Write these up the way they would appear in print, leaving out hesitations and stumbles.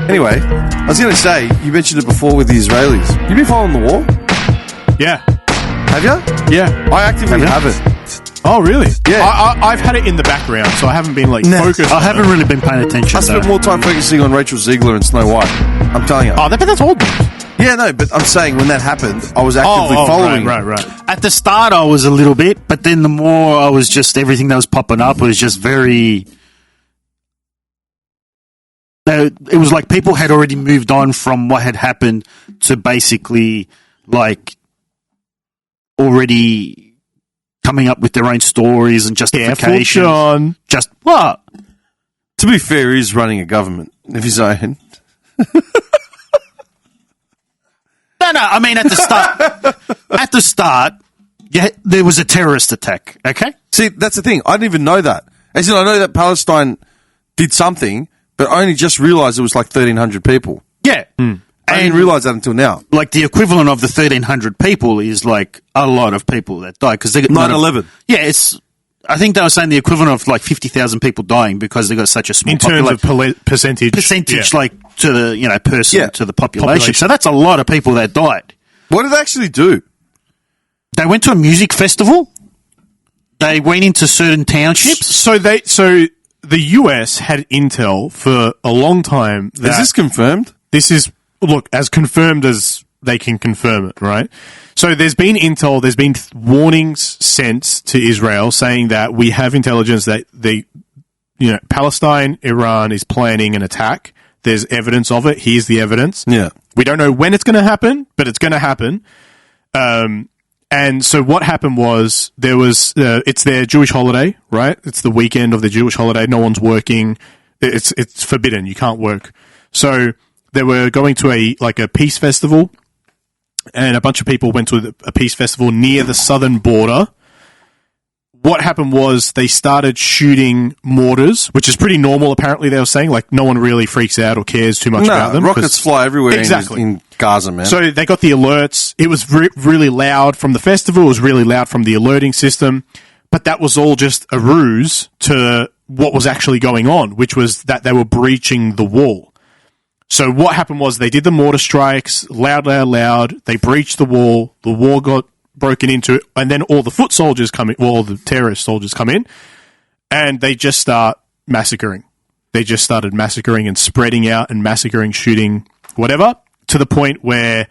Anyway, I was going to say, you mentioned it before with the Israelis. You been following the war? Yeah. Have you? Yeah. I actively haven't. Oh, really? Yeah. I've had it in the background, so I haven't been focused. I haven't really been paying attention. I spent more time focusing on Rachel Ziegler and Snow White. I'm telling you. Oh, but that's old news. Yeah, no, but I'm saying when that happened, I was actively following. Right. At the start, I was a little bit, but then the more I was just, everything that was popping up was just very... It was like people had already moved on from what had happened to basically, like, already coming up with their own stories and justifications. Careful, John. Just, what? To be fair, he's running a government of his own. No, I mean, at the start, yeah, there was a terrorist attack, okay? See, that's the thing. I didn't even know that. As in, I know that Palestine did something, but I only just realised it was like 1,300 people. Yeah. I didn't realise that until now. Like, the equivalent of the 1,300 people is, like, a lot of people that died. 'Cause they got 9/11. Yeah, I think they were saying the equivalent of, like, 50,000 people dying because they got such a small In terms of percentage. percentage, yeah. like, to the, person, to the population. So that's a lot of people that died. What did they actually do? They went to a music festival. They went into certain townships. So the US had intel for a long time. That Is this confirmed? This is, look, as confirmed as they can confirm it, right? So there's been intel, there's been warnings sent to Israel saying that we have intelligence that Palestine, Iran is planning an attack. There's evidence of it. Here's the evidence. Yeah. We don't know when it's going to happen, but it's going to happen. And so what happened was it's their Jewish holiday, right? It's the weekend of the Jewish holiday. No one's working. It's forbidden. You can't work. So they were going to a peace festival, and a bunch of people went to a peace festival near the southern border. What happened was they started shooting mortars, which is pretty normal, apparently, they were saying. Like, no one really freaks out or cares too much about them. Rockets fly everywhere Exactly. in Gaza, man. So they got the alerts. It was really loud from the festival. It was really loud from the alerting system. But that was all just a ruse to what was actually going on, which was that they were breaching the wall. So what happened was they did the mortar strikes, loud. They breached the wall got broken into, and then all the foot soldiers come in, all the terrorist soldiers come in, and they just start massacring. They just started massacring and spreading out and massacring, shooting, whatever, to the point where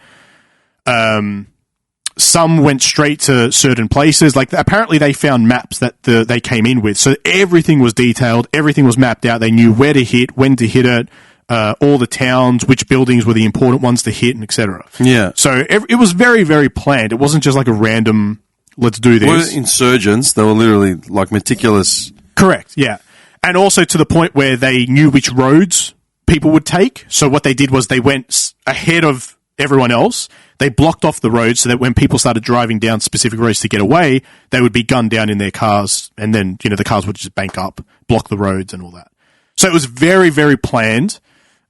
some went straight to certain places. Like, apparently they found maps that they came in with. So everything was detailed, everything was mapped out. They knew where to hit, when to hit it, all the towns, which buildings were the important ones to hit, and etc. Yeah. So it was very, very planned. It wasn't just like a random, let's do this. They were insurgents. They were literally like meticulous. Correct, yeah. And also to the point where they knew which roads people would take. So what they did was they went ahead of everyone else. They blocked off the roads so that when people started driving down specific roads to get away, they would be gunned down in their cars, and then, the cars would just bank up, block the roads and all that. So it was very, very planned.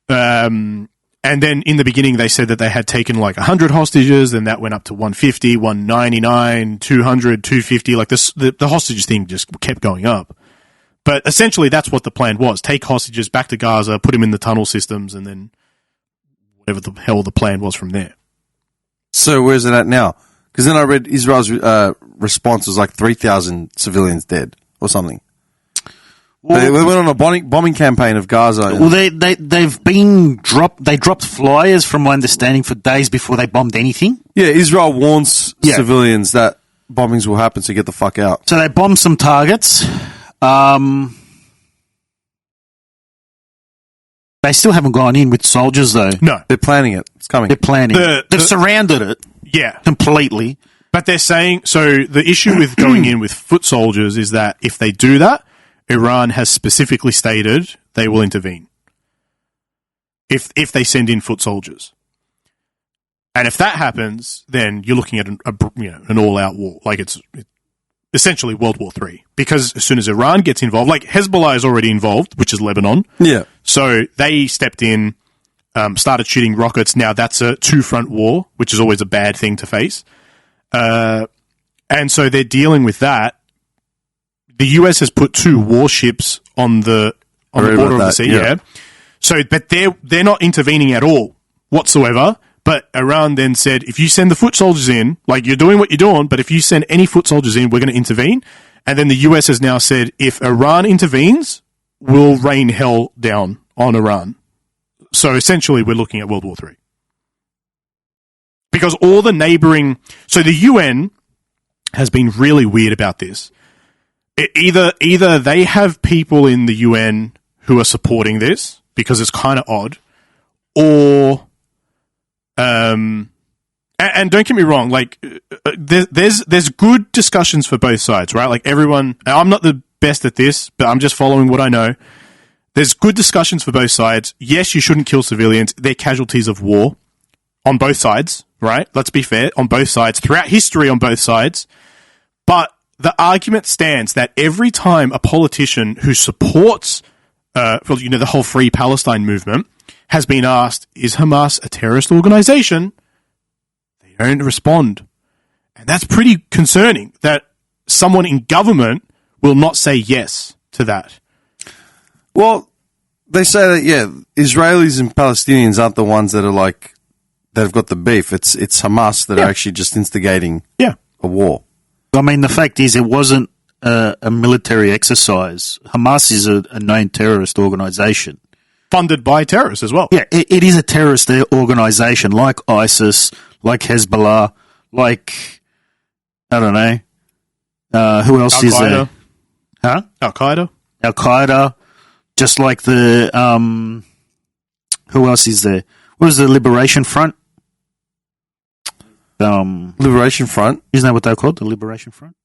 And then in the beginning, they said that they had taken like 100 hostages, and that went up to 150, 199, 200, 250. Like the hostages thing just kept going up. But essentially, that's what the plan was. Take hostages back to Gaza, put them in the tunnel systems, and then whatever the hell the plan was from there. So where's it at now? Because then I read Israel's response was like 3,000 civilians dead or something. Well, they went on a bombing campaign of Gaza. Well, they've been dropped. They dropped flyers, from my understanding, for days before they bombed anything. Yeah, Israel warns civilians that bombings will happen, so get the fuck out. So they bombed some targets. They still haven't gone in with soldiers, though. No. They're planning it. It's coming. They're planning. They've surrounded it. Yeah. Completely. But they're saying, so the issue with going in with foot soldiers is that if they do that, Iran has specifically stated they will intervene if they send in foot soldiers. And if that happens, then you're looking at an all-out war. Like, it's essentially World War III. Because as soon as Iran gets involved, like Hezbollah is already involved, which is Lebanon. Yeah. So they stepped in, started shooting rockets. Now that's a two-front war, which is always a bad thing to face. And so they're dealing with that. The US has put 2 warships on the border of the sea. Yeah. So, but they're not intervening at all whatsoever. But Iran then said, if you send the foot soldiers in, like you're doing what you're doing, but if you send any foot soldiers in, we're going to intervene. And then the US has now said, if Iran intervenes, we'll rain hell down on Iran. So essentially, we're looking at World War III. Because all the neighboring... So the UN has been really weird about this. Either they have people in the UN who are supporting this, because it's kind of odd, or... and don't get me wrong, like there's good discussions for both sides, right? Like everyone, I'm not the best at this, but I'm just following what I know. There's good discussions for both sides. Yes, you shouldn't kill civilians. They're casualties of war on both sides, right? Let's be fair, on both sides, throughout history on both sides. But the argument stands that every time a politician who supports, the whole Free Palestine movement has been asked, is Hamas a terrorist organization? They don't respond. And that's pretty concerning that someone in government will not say yes to that. Well, they say that, Israelis and Palestinians aren't the ones that are like, that have got the beef. It's Hamas that are actually just instigating a war. I mean, the fact is, it wasn't a military exercise. Hamas is a known terrorist organization. Funded by terrorists as well. Yeah, it is a terrorist organization like ISIS, like Hezbollah, like, I don't know, who else is there? Huh? Al-Qaeda. Al-Qaeda, just like the, who else is there? What was the Liberation Front? Liberation Front? Isn't that what they're called, the Liberation Front?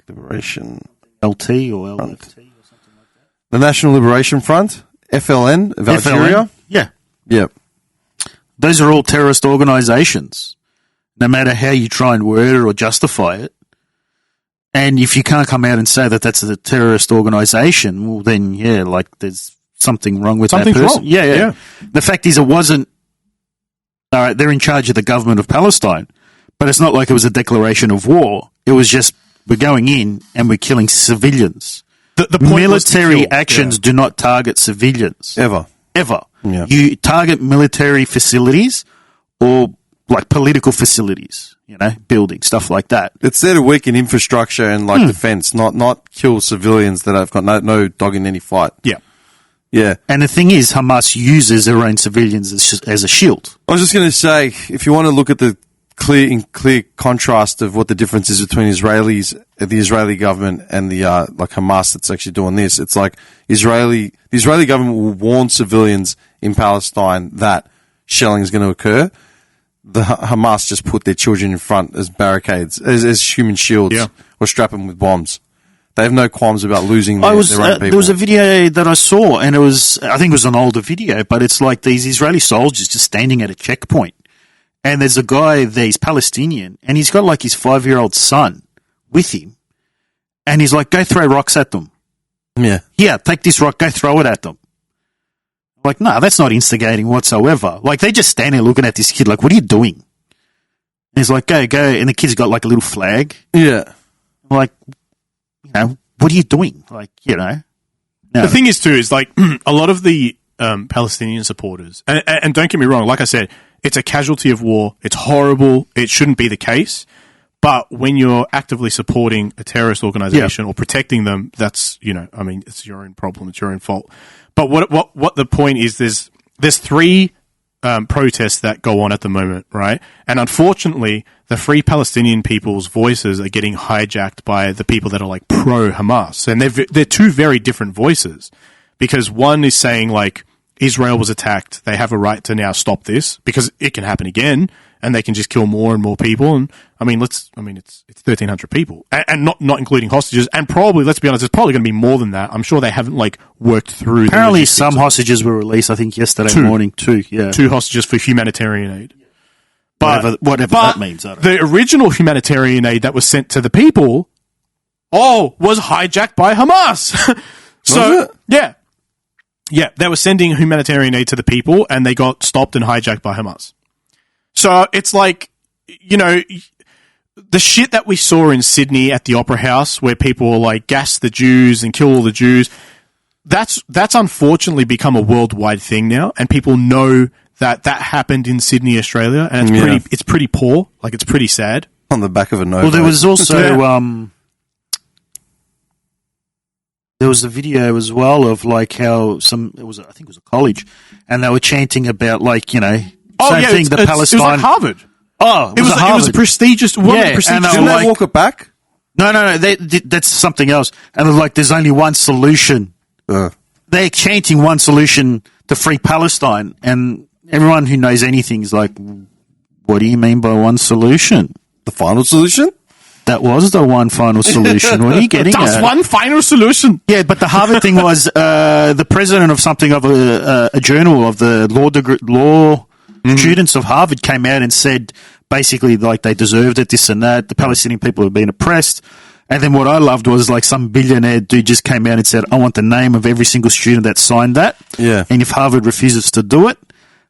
Liberation... LT or LFT or something like that? The National Liberation Front? FLN of Algeria? Yeah. Yep. Those are all terrorist organizations, no matter how you try and word it or justify it. And if you can't come out and say that that's a terrorist organization, well, then, there's something wrong with that person. Wrong. Yeah. The fact is, it wasn't, all right, they're in charge of the government of Palestine, but it's not like it was a declaration of war. It was just, we're going in and we're killing civilians. The point military actions do not target civilians. Ever. Yeah. You target military facilities or like political facilities, buildings, stuff like that. It's there to weaken infrastructure and defense, not kill civilians that have got no dog in any fight. Yeah. Yeah. And the thing is, Hamas uses their own civilians as a shield. I was just going to say, if you want to look at the clear contrast of what the difference is between Israelis, the Israeli government, and the Hamas that's actually doing this, it's like the Israeli government will warn civilians in Palestine that shelling is going to occur. The Hamas just put their children in front as barricades, as human shields, or strap them with bombs. They have no qualms about losing their own people. There was a video that I saw, and I think it was an older video, but it's like these Israeli soldiers just standing at a checkpoint. And there's a guy there, he's Palestinian, and he's got like his 5-year-old son with him. And he's like, go throw rocks at them. Yeah. Yeah, take this rock, go throw it at them. Like, no, that's not instigating whatsoever. Like, they just stand there looking at this kid like, what are you doing? And he's like, go. And the kid's got like a little flag. Yeah. Like, what are you doing? Like, No. The thing is, too, is like a lot of the Palestinian supporters, and don't get me wrong, like I said, it's a casualty of war. It's horrible. It shouldn't be the case. But when you're actively supporting a terrorist organization or protecting them, that's, it's your own problem. It's your own fault. But what the point is, there's 3 protests that go on at the moment, right? And unfortunately, the Free Palestinian people's voices are getting hijacked by the people that are like pro-Hamas. And they're 2 very different voices, because one is saying like, Israel was attacked. They have a right to now stop this because it can happen again, and they can just kill more and more people. And it's 1,300 people, and not including hostages. And probably, let's be honest, it's probably going to be more than that. I'm sure they haven't worked through. Apparently, some hostages were released. I think yesterday morning. 2, yeah, 2 hostages for humanitarian aid. But whatever that means. I don't know. The original humanitarian aid that was sent to the people, was hijacked by Hamas. So yeah. Yeah, they were sending humanitarian aid to the people, and they got stopped and hijacked by Hamas. So it's like, the shit that we saw in Sydney at the Opera House, where people were like, gas the Jews and kill all the Jews. that's unfortunately become a worldwide thing now, and people know that happened in Sydney, Australia, and it's pretty poor. Like, it's pretty sad. On the back of a note. Well, there was also there was a video as well of like how I think it was a college, and they were chanting about like, same thing. The Palestine. It was like Harvard. Oh, it was a prestigious. And didn't they walk it back? No. That's something else. And they're like, there's only one solution. They're chanting one solution to free Palestine, and everyone who knows anything is like, what do you mean by one solution? The final solution? That was the one final solution. What are you getting That's at? one final solution. Yeah, but the Harvard thing was the president of something of a journal of the law students of Harvard came out and said basically like they deserved it, this and that. The Palestinian people have been oppressed. And then what I loved was like some billionaire dude just came out and said, I want the name of every single student that signed that. Yeah. And if Harvard refuses to do it,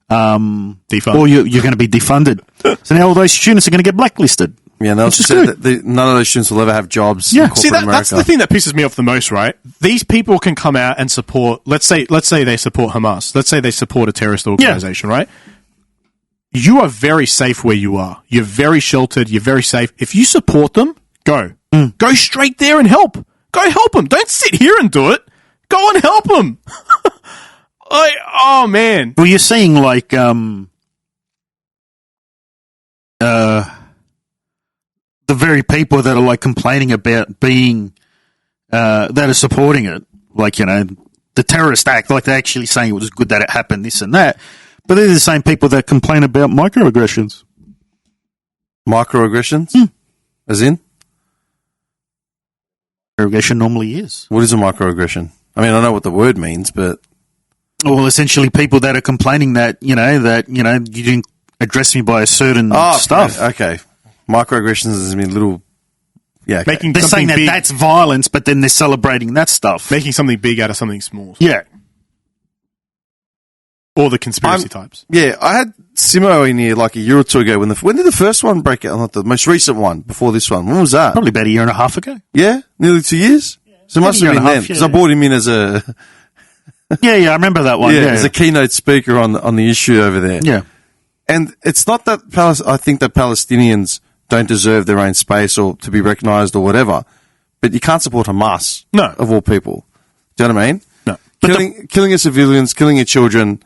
defunded. or you're going to be defunded. So now all those students are going to get blacklisted. Yeah, none of those students will ever have jobs in corporate America. That's the thing that pisses me off the most, right? These people can come out and support, let's say they support Hamas. Let's say they support a terrorist organization, right? You are very safe where you are. You're very sheltered. You're very safe. If you support them, go. Go straight there and help. Go help them. Don't sit here and do it. Go and help them. Oh, man. Well, you're seeing like the very people that are like complaining about being that are supporting it, like, the terrorist act, like they're actually saying it was good that it happened, this and that, but they're the same people that complain about microaggressions. Microaggressions? As in? Microaggression normally is. What is a microaggression? I mean, I know what the word means, but... Well, essentially people that are complaining that, you didn't address me by a certain stuff. Okay. Microaggressions is little... Yeah, okay. They're saying that that's violence, but then they're celebrating that stuff. Making something big out of something small. Yeah. Or the conspiracy types. Yeah, I had Simo in here like a year or two ago. When did the first one break out? Not the most recent one, before this one. When was that? Probably about a year and a half ago. Yeah? Nearly 2 years? So it must have been then. Because I brought him in as a... Yeah, I remember that one. As a keynote speaker on the issue over there. Yeah. And it's not that I think that Palestinians don't deserve their own space or to be recognised or whatever, but you can't support Hamas. No. Of all people. Do you know what I mean? No. Killing your civilians, killing your children...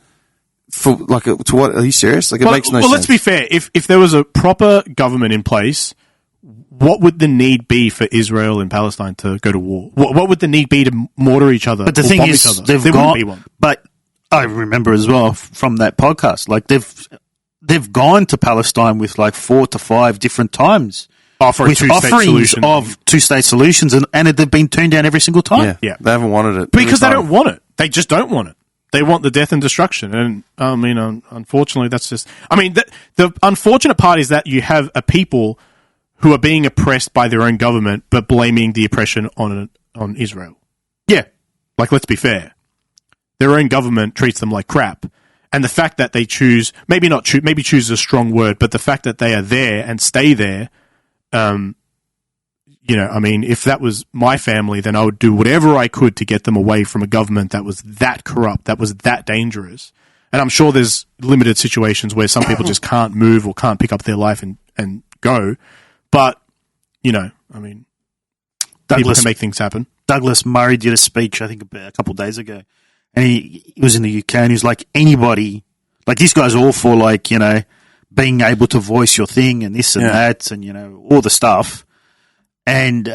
For to what? Are you serious? Like, it makes no sense. Well, let's be fair. If there was a proper government in place, what would the need be for Israel and Palestine to go to war? What would the need be to mortar each other? But the thing is, there wouldn't be one. But I remember as well from that podcast, like they've gone to Palestine with like 4 to 5 different times. With offerings of two-state solutions, and they've been turned down every single time. Yeah. They haven't wanted it. Because they don't want it. They just don't want it. They want the death and destruction. And, I mean, unfortunately, that's just... I mean, the unfortunate part is that you have a people who are being oppressed by their own government, but blaming the oppression on Israel. Yeah. Like, let's be fair. Their own government treats them like crap. And the fact that they choose... maybe choose is a strong word, but the fact that they are there and stay there... I mean, if that was my family, then I would do whatever I could to get them away from a government that was that corrupt, that was that dangerous. And I'm sure there's limited situations where some people just can't move or can't pick up their life and go. But, I mean, people can make things happen. Douglas Murray did a speech, I think, a couple of days ago. And he was in the UK and he was like, anybody, like these guys are all for like, being able to voice your thing and this and that and, all the stuff. And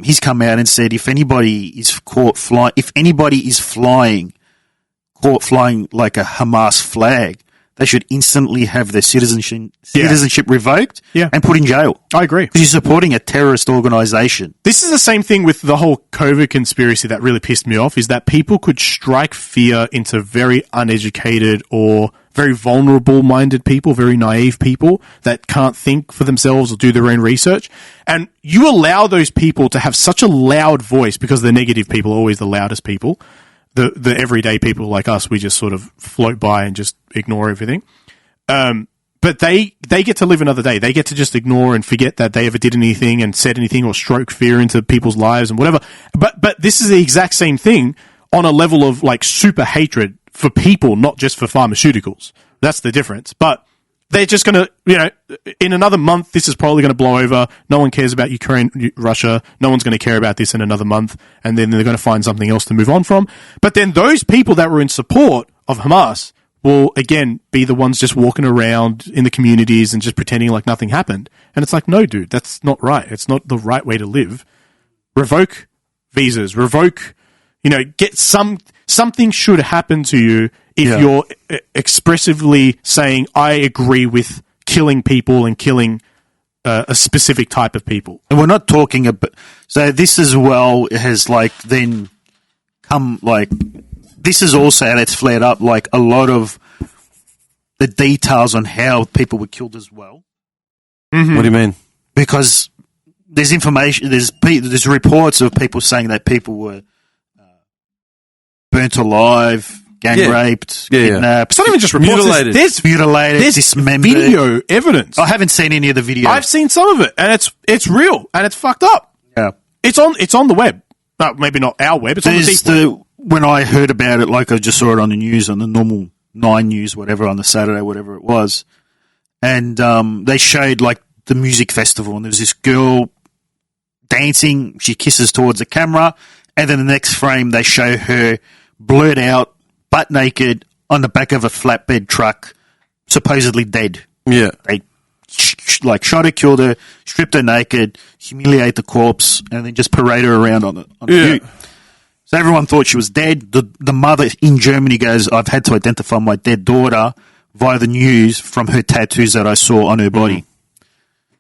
he's come out and said if anybody is caught flying like a Hamas flag, they should instantly have their citizenship revoked and put in jail. I agree. Because you're supporting a terrorist organisation. This is the same thing with the whole COVID conspiracy that really pissed me off, is that people could strike fear into very uneducated or very vulnerable-minded people, very naive people that can't think for themselves or do their own research. And you allow those people to have such a loud voice, because the negative people are always the loudest people. The everyday people like us, we just sort of float by and just ignore everything. But they get to live another day. They get to just ignore and forget that they ever did anything and said anything or stroke fear into people's lives and whatever. But this is the exact same thing on a level of like super hatred for people, not just for pharmaceuticals. That's the difference. But they're just going to, in another month, this is probably going to blow over. No one cares about Ukraine, Russia. No one's going to care about this in another month. And then they're going to find something else to move on from. But then those people that were in support of Hamas will, again, be the ones just walking around in the communities and just pretending like nothing happened. And it's like, no, dude, that's not right. It's not the right way to live. Revoke visas, revoke, get something should happen to you if you're expressively saying, I agree with killing people and killing a specific type of people. And we're not talking about, so this as well has like then come like, this is also how it's flared up, like a lot of the details on how people were killed as well. Mm-hmm. What do you mean? Because there's information, there's reports of people saying that people were burnt alive, gang raped, kidnapped. It's not even just reports. Mutilated, there's dismembered. Video evidence. I haven't seen any of the video. I've seen some of it, and it's real, and it's fucked up. Yeah. It's on the web. Maybe not our web. It's on the deep web. When I heard about it, like I just saw it on the news, on the normal 9 News, whatever, on the Saturday, whatever it was, and they showed like the music festival, and there was this girl dancing. She kisses towards the camera, and then the next frame they show her blurred out, butt naked, on the back of a flatbed truck, supposedly dead. Yeah. They shot her, killed her, stripped her naked, humiliate the corpse, and then just parade her around on the view. So everyone thought she was dead. The mother in Germany goes, I've had to identify my dead daughter via the news from her tattoos that I saw on her body. Mm-hmm.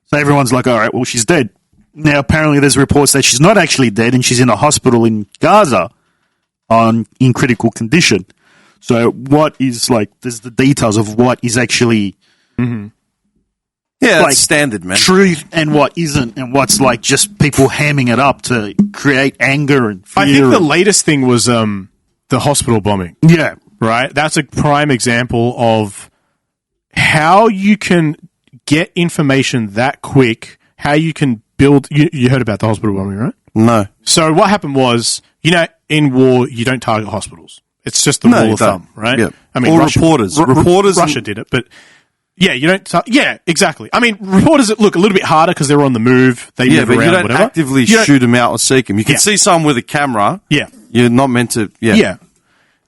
So everyone's like, all right, well, she's dead. Now, apparently there's reports that she's not actually dead and she's in a hospital in Gaza in critical condition. So what is like, there's the details of what is actually Yeah, that's standard, man. Truth and what isn't, and what's like just people hamming it up to create anger and fear. I think the latest thing was the hospital bombing. Yeah. Right? That's a prime example of how you can get information that quick, how you can build... You heard about the hospital bombing, right? No. So what happened was, in war, you don't target hospitals. It's just the rule of thumb, right? Yeah. I mean, or Russia, reporters. Russia did it, but... Yeah, you don't... yeah, exactly. I mean, reporters look a little bit harder because they're on the move. They move but around, you don't whatever. actively shoot them out or seek them. You can see someone with a camera. Yeah. You're not meant to... Yeah. Yeah.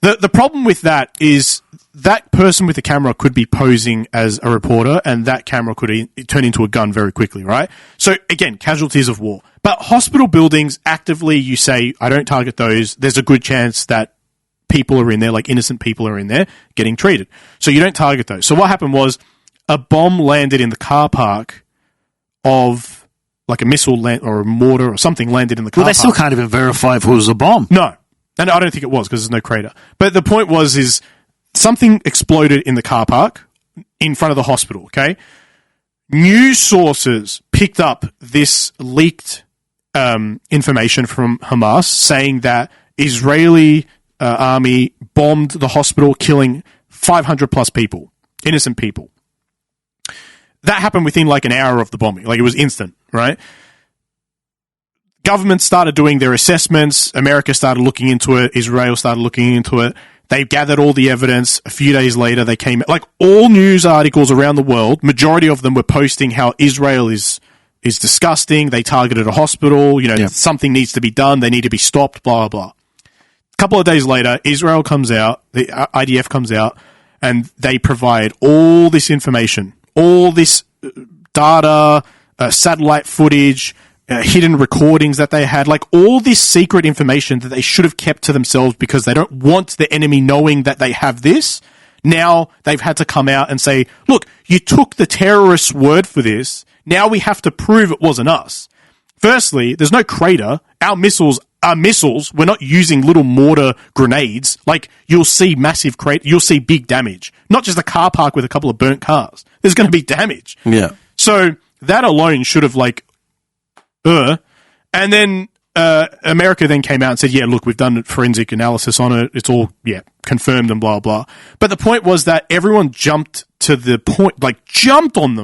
The problem with that is that person with the camera could be posing as a reporter, and that camera could turn into a gun very quickly, right? So, again, casualties of war. But hospital buildings, actively, you say, I don't target those. There's a good chance that people are in there, like innocent people are in there, getting treated. So you don't target those. So what happened was a bomb landed in the car park of, like a missile or a mortar or something landed in the car park. Well, they still can't even verify if it was a bomb. No. And I don't think it was because there's no crater. But the point is something exploded in the car park in front of the hospital, okay? News sources picked up this leaked information from Hamas saying that Israeli army bombed the hospital, killing 500 plus people, innocent people. That happened within like an hour of the bombing. Like it was instant, right? Governments started doing their assessments. America started looking into it. Israel started looking into it. They gathered all the evidence. A few days later, they came... Like, all news articles around the world, majority of them were posting how Israel is disgusting. They targeted a hospital. Something needs to be done. They need to be stopped, blah, blah, blah. A couple of days later, Israel comes out, the IDF comes out, and they provide all this information, all this data, satellite footage, hidden recordings that they had, like all this secret information that they should have kept to themselves because they don't want the enemy knowing that they have this. Now they've had to come out and say, look, you took the terrorists' word for this. Now we have to prove it wasn't us. Firstly, there's no crater. Our missiles are missiles. We're not using little mortar grenades. Like, you'll see massive crater. You'll see big damage. Not just a car park with a couple of burnt cars. There's going to be damage. Yeah. So that alone should have, and then America then came out and said, yeah, look, we've done forensic analysis on it. It's all, confirmed and blah, blah. But the point was that everyone jumped to the point, jumped on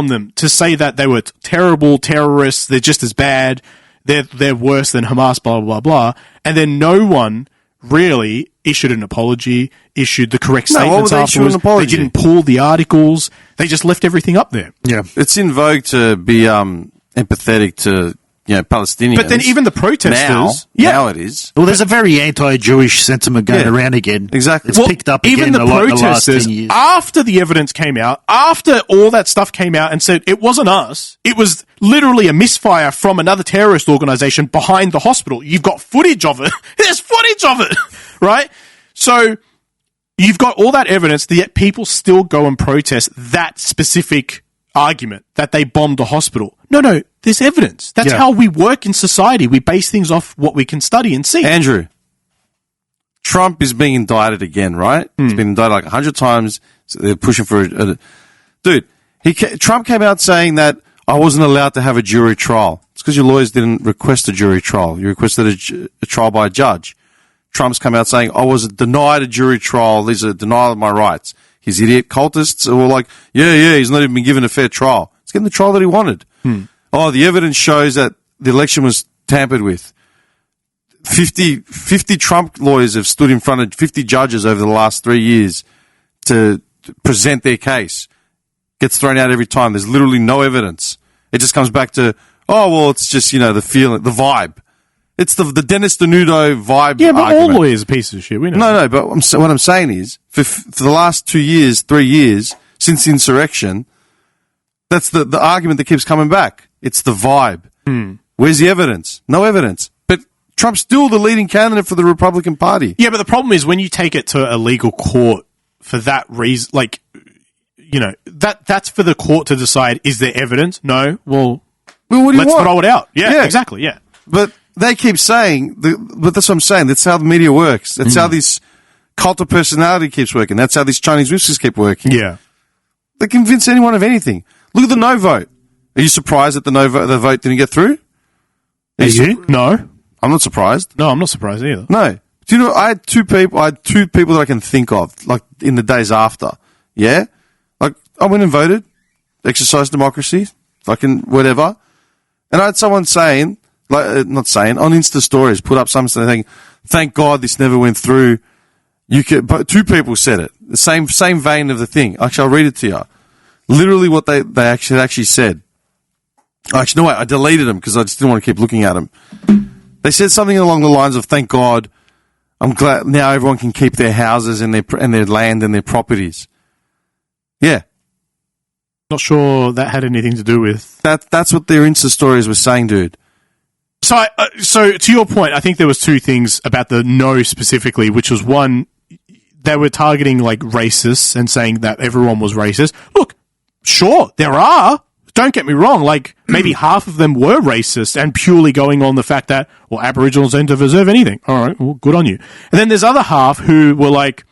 them to say that they were terrible terrorists. They're just as bad. They're worse than Hamas, blah, blah, blah. And then no one really issued an apology, issued the correct No, why statements would they issue an afterwards. They apology? didn't pull the articles. They just left everything up there. Yeah. It's in vogue to be empathetic to Palestinians. But then even the protesters... now it is. Well, there's a very anti-Jewish sentiment going around again. Exactly. It's picked up again even the a lot in the last protesters, 10 years. after the evidence came out, after all that stuff came out and said it wasn't us, it was literally a misfire from another terrorist organization behind the hospital. You've got footage of it. There's footage of it, right? So you've got all that evidence, yet people still go and protest that specific argument that they bombed a hospital. No, there's evidence. That's how we work in society. We base things off what we can study and see. Andrew, Trump is being indicted again, right? He's been indicted like 100 times. So they're pushing for dude. Trump came out saying that I wasn't allowed to have a jury trial. It's because your lawyers didn't request a jury trial. You requested a trial by a judge. Trump's come out saying I was denied a jury trial. These are denial of my rights. His idiot cultists are all like, yeah, he's not even been given a fair trial. He's getting the trial that he wanted. Oh, the evidence shows that the election was tampered with. 50 Trump lawyers have stood in front of 50 judges over the last 3 years to present their case. Gets thrown out every time. There's literally no evidence. It just comes back to, it's just, the feeling, the vibe. It's the Dennis Denudo vibe. Yeah, but argument. all lawyers are pieces of shit. We know. No, but what I'm saying is, for the last 2 years, 3 years, since the insurrection, that's the argument that keeps coming back. It's the vibe. Where's the evidence? No evidence. But Trump's still the leading candidate for the Republican Party. Yeah, but the problem is when you take it to a legal court for that reason, that's for the court to decide, is there evidence? No. Well, what do you let's want? throw it out. Yeah, exactly, yeah. But they keep saying, but that's what I'm saying. That's how the media works. That's how this cult of personality keeps working. That's how these Chinese whispers keep working. Yeah. They convince anyone of anything. Look at the no vote. Are you surprised that the vote didn't get through? Are you? No. I'm not surprised. No, I'm not surprised either. No. Do you know, I had two people that I can think of, like, in the days after. Yeah? Like, I went and voted, exercised democracy, fucking whatever. And I had someone saying, on Insta stories, put up something saying, thank God this never went through. But two people said it. The same vein of the thing. Actually, I'll read it to you. Literally what they actually said. Actually, no, wait, I deleted them because I just didn't want to keep looking at them. They said something along the lines of, thank God, I'm glad now everyone can keep their houses and their land and their properties. Yeah. Not sure that had anything to do with... That's what their Insta stories were saying, dude. So to your point, I think there was two things about the no specifically, which was one, they were targeting like racists and saying that everyone was racist. Look, sure, there are. Don't get me wrong. Like maybe half of them were racist and purely going on the fact that, well, Aboriginals don't deserve anything. All right, well, good on you. And then there's other half who were like,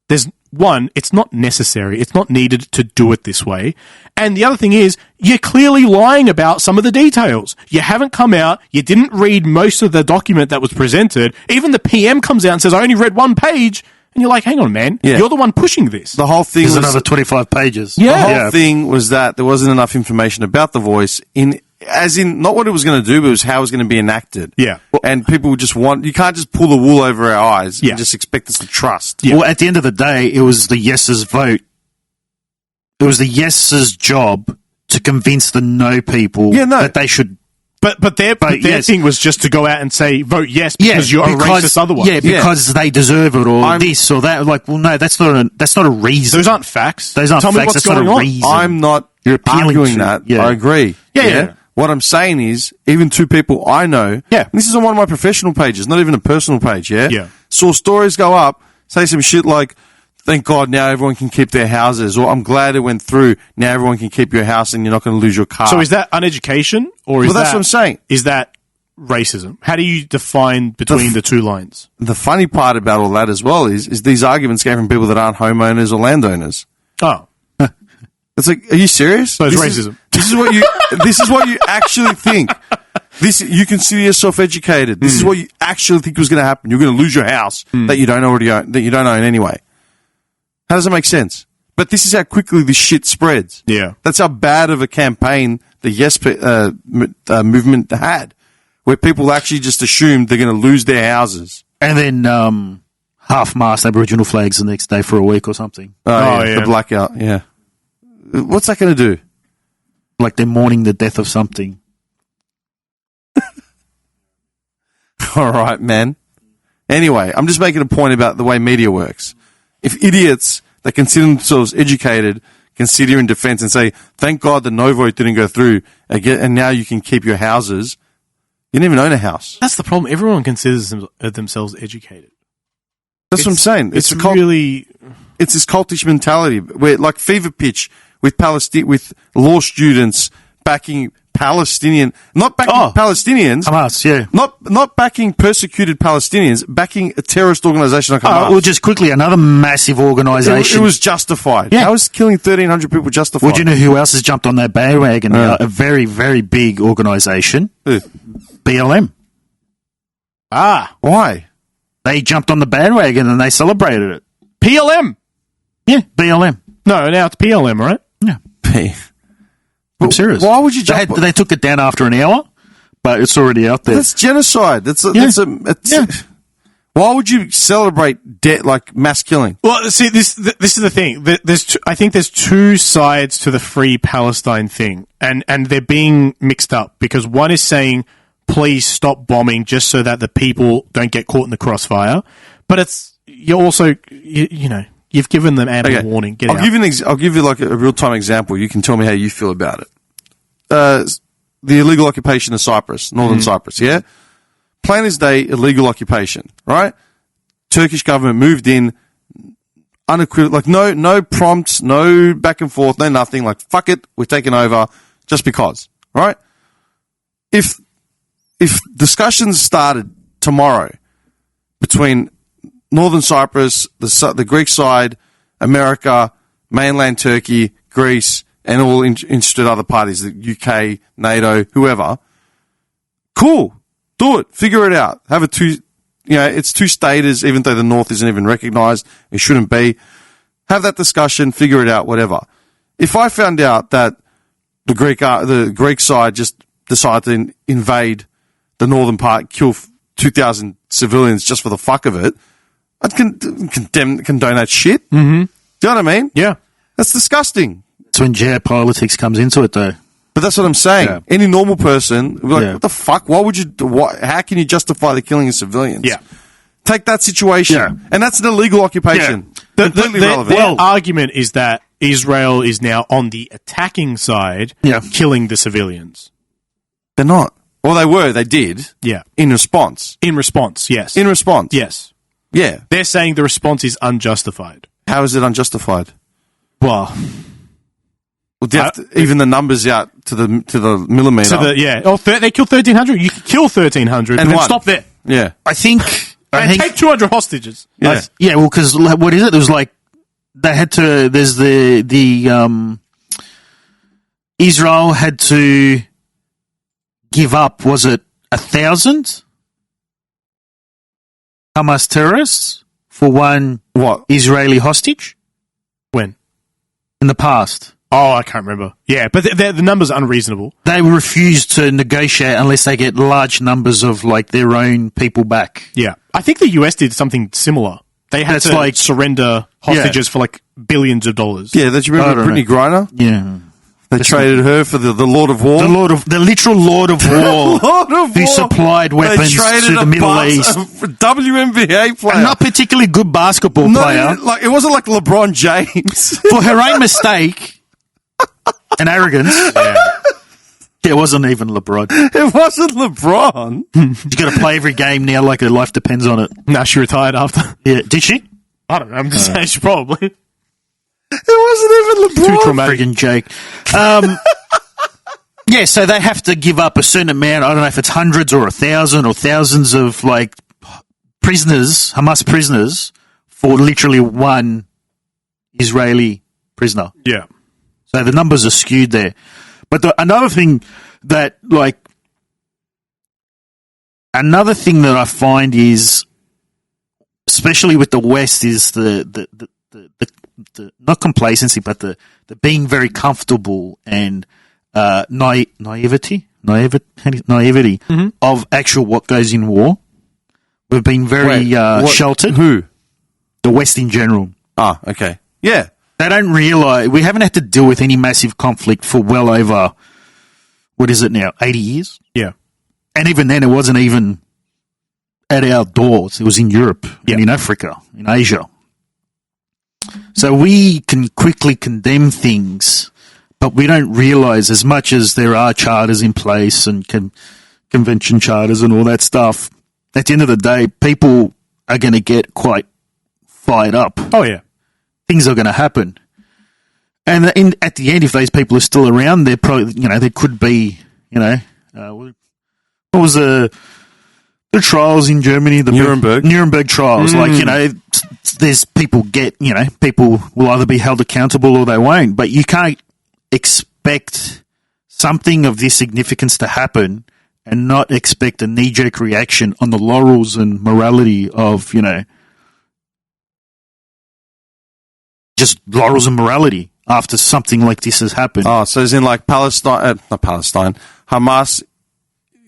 there's one, it's not necessary. It's not needed to do it this way. And the other thing is, you're clearly lying about some of the details. You haven't come out. You didn't read most of the document that was presented. Even the PM comes out and says, I only read one page. And you're like, hang on, man. Yeah. You're the one pushing this. The whole thing was was another 25 pages. Yeah. The whole thing was that there wasn't enough information about the voice as in not what it was going to do, but it was how it was going to be enacted. Yeah. And people would just you can't just pull the wool over our eyes and just expect us to trust. Yeah. Well, at the end of the day, it was the yeses vote. It was the yeses job to convince the no people that they should. But their thing was just to go out and say, vote yes because you're a racist otherwise. Yeah, because they deserve it or this or that. Like, well, no, that's not a reason. Those aren't facts. Those aren't Tell facts. me what's That's going not a on. reason. I'm not arguing that. Yeah. I agree. Yeah. What I'm saying is, even two people I know, and this is on one of my professional pages, not even a personal page, saw stories go up, say some shit like, thank God now everyone can keep their houses, or I'm glad it went through, now everyone can keep your house and you're not going to lose your car. So is that uneducation, or is that's what I'm saying. Is that racism? How do you define between the two lines? The funny part about all that as well is these arguments came from people that aren't homeowners or landowners. Oh. It's like, are you serious? So it's racism. This is what you actually think. You consider yourself educated. This is what you actually think was going to happen. You're going to lose your house that you don't already own, that you don't own anyway. How does it make sense? But this is how quickly this shit spreads. Yeah. That's how bad of a campaign the Yes movement had, where people actually just assumed they're going to lose their houses. And then half-mast Aboriginal flags the next day for a week or something. Oh, yeah, the blackout, yeah. What's that going to do? Like they're mourning the death of something. All right, man. Anyway, I'm just making a point about the way media works. If idiots that consider themselves educated can sit here in defense and say, thank God the no vote didn't go through, and now you can keep your houses. You didn't even own a house. That's the problem. Everyone considers themselves educated. That's what I'm saying. It's really... It's this cultish mentality where, like, fever pitch with with law students backing Palestinian, not backing Palestinians. Hamas, yeah. Not backing persecuted Palestinians, backing a terrorist organization like Hamas. Well, just quickly, another massive organisation. It was justified. Yeah. How is killing 1,300 people justified? Well, do you know who else has jumped on that bandwagon? A very, very big organisation. Who? BLM. Why? They jumped on the bandwagon and they celebrated it. PLM. Yeah, BLM. No, now it's PLM, right? Yeah. I'm serious. Why would you jump? They took it down after an hour, but it's already out there. That's genocide. Why would you celebrate like mass killing? Well, see, this is the thing. I think there's two sides to the Free Palestine thing, and they're being mixed up because one is saying, please stop bombing just so that the people don't get caught in the crossfire. But you're also, you know, you've given them ample warning. I'll give you like a real-time example. You can tell me how you feel about it. The illegal occupation of Cyprus, northern Cyprus, yeah? Plain as day, illegal occupation, right? Turkish government moved in, unequivocal, like no prompts, no back and forth, no nothing, like fuck it, we're taking over just because, right? If discussions started tomorrow between northern Cyprus, the Greek side, America, mainland Turkey, Greece, and all interested other parties, the UK, NATO, whoever, cool. Do it. Figure it out. Have it's two staters, even though the North isn't even recognised. It shouldn't be. Have that discussion. Figure it out. Whatever. If I found out that the Greek side just decided to invade the northern part, kill 2,000 civilians just for the fuck of it, I'd condone that shit. Mm-hmm. Do you know what I mean? Yeah. That's disgusting. That's when geopolitics comes into it, though. But that's what I'm saying. Yeah. Any normal person would be like, what the fuck? Why would you? How can you justify the killing of civilians? Yeah. Take that situation. And that's an illegal occupation. Yeah. Completely relevant. Their argument is that Israel is now on the attacking side, killing the civilians. They're not. Well, they were. They did. Yeah. In response. In response, yes. In response. Yes. Yeah. They're saying the response is unjustified. How is it unjustified? Well, do you have to even the numbers out to the millimeter? They killed 1,300. You can kill 1,300 and then stop there. Yeah. I think take 200 hostages. Yeah. Well, because what is it? There was like they had to. There's the Israel had to give up. Was it 1,000 Hamas terrorists for one Israeli hostage? When? In the past. Oh, I can't remember. Yeah, but the numbers are unreasonable. They refuse to negotiate unless they get large numbers of like their own people back. Yeah, I think the US did something similar. They had to surrender hostages for like billions of dollars. Yeah, don't you remember Brittany Griner? Yeah. They traded her for the Lord of War. The literal Lord of War. Lord of who War. supplied weapons to the Middle East. WNBA player. A not particularly good basketball player. It wasn't like LeBron James. For her own mistake and arrogance. Yeah. It wasn't even LeBron. It wasn't LeBron. She's got to play every game now like her life depends on it. No, she retired after. Yeah. Did she? I don't know. I'm just saying she probably. It wasn't even LeBron. Too traumatic. Friggin' Jake. Yeah, so they have to give up a certain amount. I don't know if it's hundreds or 1,000 or thousands of like prisoners, Hamas prisoners, for literally one Israeli prisoner. Yeah. So the numbers are skewed there. But another thing that I find is, especially with the West, is the not complacency, but the being very comfortable and naivety of actual what goes in war. We've been very sheltered. Who? The West in general. Ah, okay. Yeah. They don't realise we haven't had to deal with any massive conflict for well over, what is it now, 80 years? Yeah. And even then, it wasn't even at our doors. It was in Europe, and in Africa, in Asia. So we can quickly condemn things, but we don't realise, as much as there are charters in place and convention charters and all that stuff, at the end of the day, people are going to get quite fired up. Oh, yeah. Things are going to happen. And at the end, if those people are still around, they're probably, there could be, what was the trials in Germany? The Nuremberg trials. There's people people will either be held accountable or they won't. But you can't expect something of this significance to happen and not expect a knee-jerk reaction on the laurels and morality of, just laurels and morality after something like this has happened. Oh, so as in like Palestine, not Palestine, Hamas.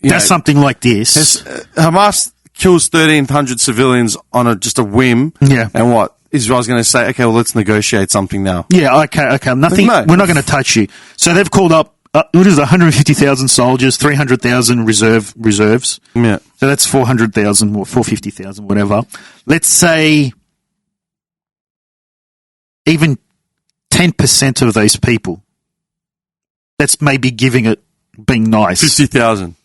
That's something like this. Hamas kills 1,300 civilians on just a whim. Yeah. And what? Israel's going to say, okay, well, let's negotiate something now. Yeah, okay. Nothing. No. We're not going to touch you. So they've called up, 150,000 soldiers, 300,000 reserves. Yeah. So that's 400,000 or 450,000, whatever. Let's say even 10% of those people, that's maybe giving it, being nice. 50,000.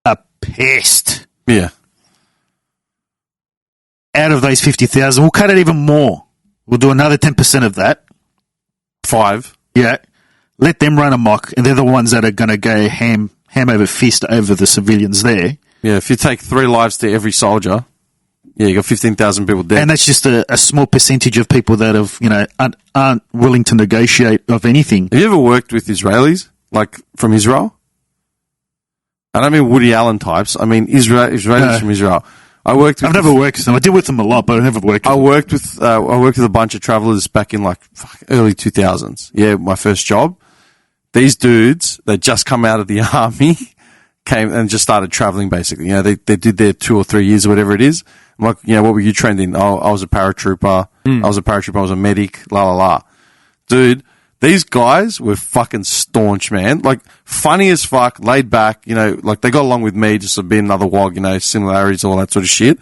A pest. Yeah. Out of those 50,000, we'll cut it even more. We'll do another 10% of that. 5. Yeah. Let them run amok, and they're the ones that are going to go ham over fist over the civilians there. Yeah, if you take 3 lives to every soldier, yeah, you got 15,000 people dead. And that's just a small percentage of people that have, aren't willing to negotiate of anything. Have you ever worked with Israelis, like from Israel? I don't mean Woody Allen types. I mean Israelis from Israel. I've never worked with them. I deal with them a lot, but I never worked with them. I worked with a bunch of travelers back in early 2000s. Yeah, my first job. These dudes, they just come out of the army, came and just started traveling basically. They did their 2 or 3 years or whatever it is. I'm like, what were you trained in? Oh, I was a paratrooper. I was a medic, la la la. Dude, these guys were fucking staunch, man. Like, funny as fuck, laid back, they got along with me just to be another wog, similarities, all that sort of shit.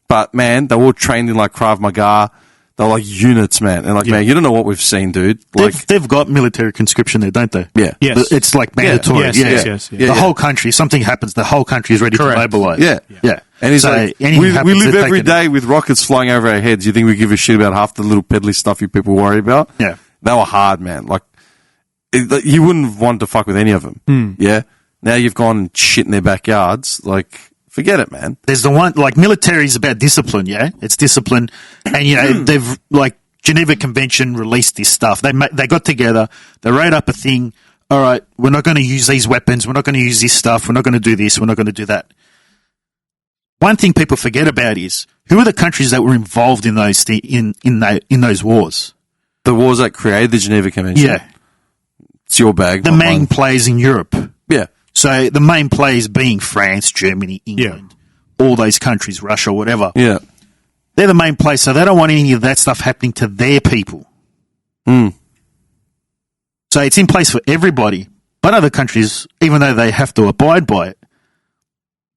But, man, they were all trained in, Krav Maga. They're like units, man. And, man, you don't know what we've seen, dude. They've got military conscription there, don't they? Yeah. Yes. It's mandatory. Yes. The whole country, something happens, the whole country is ready to mobilize. Yeah. And he's we live every day with rockets flying over our heads. You think we give a shit about half the little peddly stuff you people worry about? Yeah. They were hard, man. You wouldn't want to fuck with any of them. Yeah. Now you've gone and shit in their backyards. Forget it, man. There's the one, military is about discipline, yeah? It's discipline. And, they've, Geneva Convention released this stuff. They got together, they wrote up a thing. All right, we're not going to use these weapons. We're not going to use this stuff. We're not going to do this. We're not going to do that. One thing people forget about is, who are the countries that were involved in those in those wars? The wars that created the Geneva Convention. Yeah. It's your bag. The main players in Europe. Yeah. So the main players being France, Germany, England, all those countries, Russia, whatever. Yeah. They're the main players, so they don't want any of that stuff happening to their people. So it's in place for everybody. But other countries, even though they have to abide by it,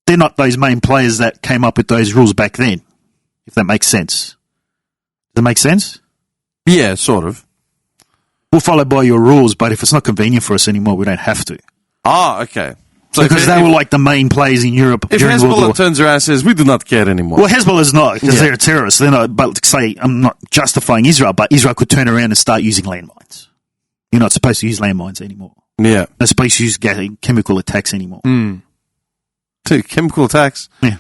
they're not those main players that came up with those rules back then, if that makes sense. Does that make sense? Yeah, sort of. We'll follow by your rules, but if it's not convenient for us anymore, we don't have to. Ah, okay. So because they were the main players in Europe if during World War. Hezbollah turns around and says, we do not care anymore. Well, Hezbollah's not, because they're terrorists. They're not, but I'm not justifying Israel, but Israel could turn around and start using landmines. You're not supposed to use landmines anymore. Yeah. They're supposed to use chemical attacks anymore. Dude, chemical attacks? Yeah.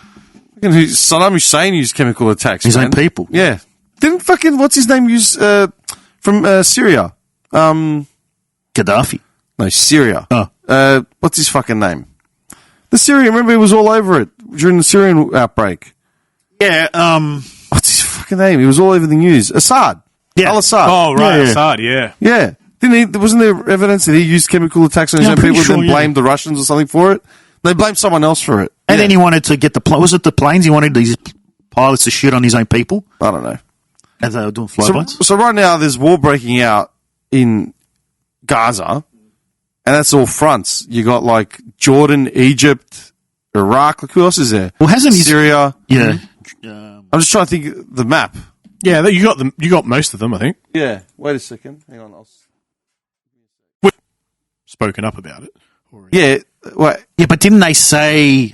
Saddam Hussein used chemical attacks, His own people. Yeah. Didn't what's his name use, from Syria? Gaddafi. No, Syria. Oh. What's his fucking name? The Syrian, remember he was all over it during the Syrian outbreak. Yeah, What's his fucking name? He was all over the news. Assad. Yeah. Al-Assad. Oh, right, Yeah. Assad, yeah. Yeah. Wasn't there evidence that he used chemical attacks on his Yeah, own I'm people pretty and then sure, blamed the Russians or something for it? They blamed someone else for it. And then he wanted to get was it the planes? He wanted these pilots to shoot on his own people I don't know. as they were doing flybys. So right now there's war breaking out in Gaza, and that's all fronts. You got like Jordan, Egypt, Iraq. Like who else is there? Well, hasn't he- Syria? Yeah. I'm just trying to think of the map. Yeah, you got them. You got most of them, I think. Yeah. Wait a second. Hang on. We've spoken up about it. Already. Yeah. Wait. Yeah, but didn't they say,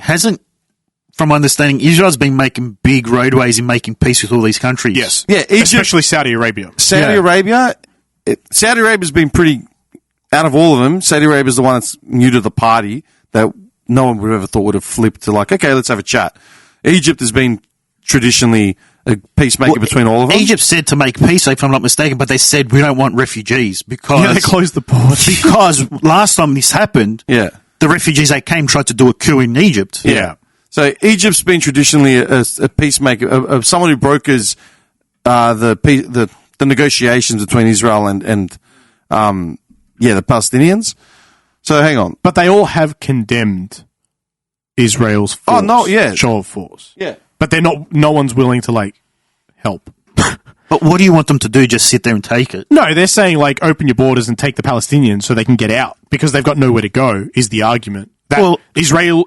from my understanding, Israel's been making big roadways and making peace with all these countries? Yes. Yeah. Egypt, Especially Saudi Arabia. Saudi Arabia. Saudi Arabia's been pretty. Out of all of them, Saudi Arabia's the one that's new to the party that no one would have ever thought would have flipped to like, okay, let's have a chat. Egypt has been traditionally a peacemaker between all of them. Egypt said to make peace, if I'm not mistaken, but they said we don't want refugees because they closed the port. because last time this happened, Yeah. the refugees that came tried to do a coup in Egypt. Yeah. So Egypt's been traditionally a peacemaker, someone who brokers the negotiations between Israel and the Palestinians. So hang on. But they all have condemned Israel's force. Oh, no, yeah. Show of force. Yeah. But they're not. No one's willing to like help. But what do you want them to do? Just sit there and take it? No, they're saying like open your borders and take the Palestinians so they can get out because they've got nowhere to go. Is the argument that Well-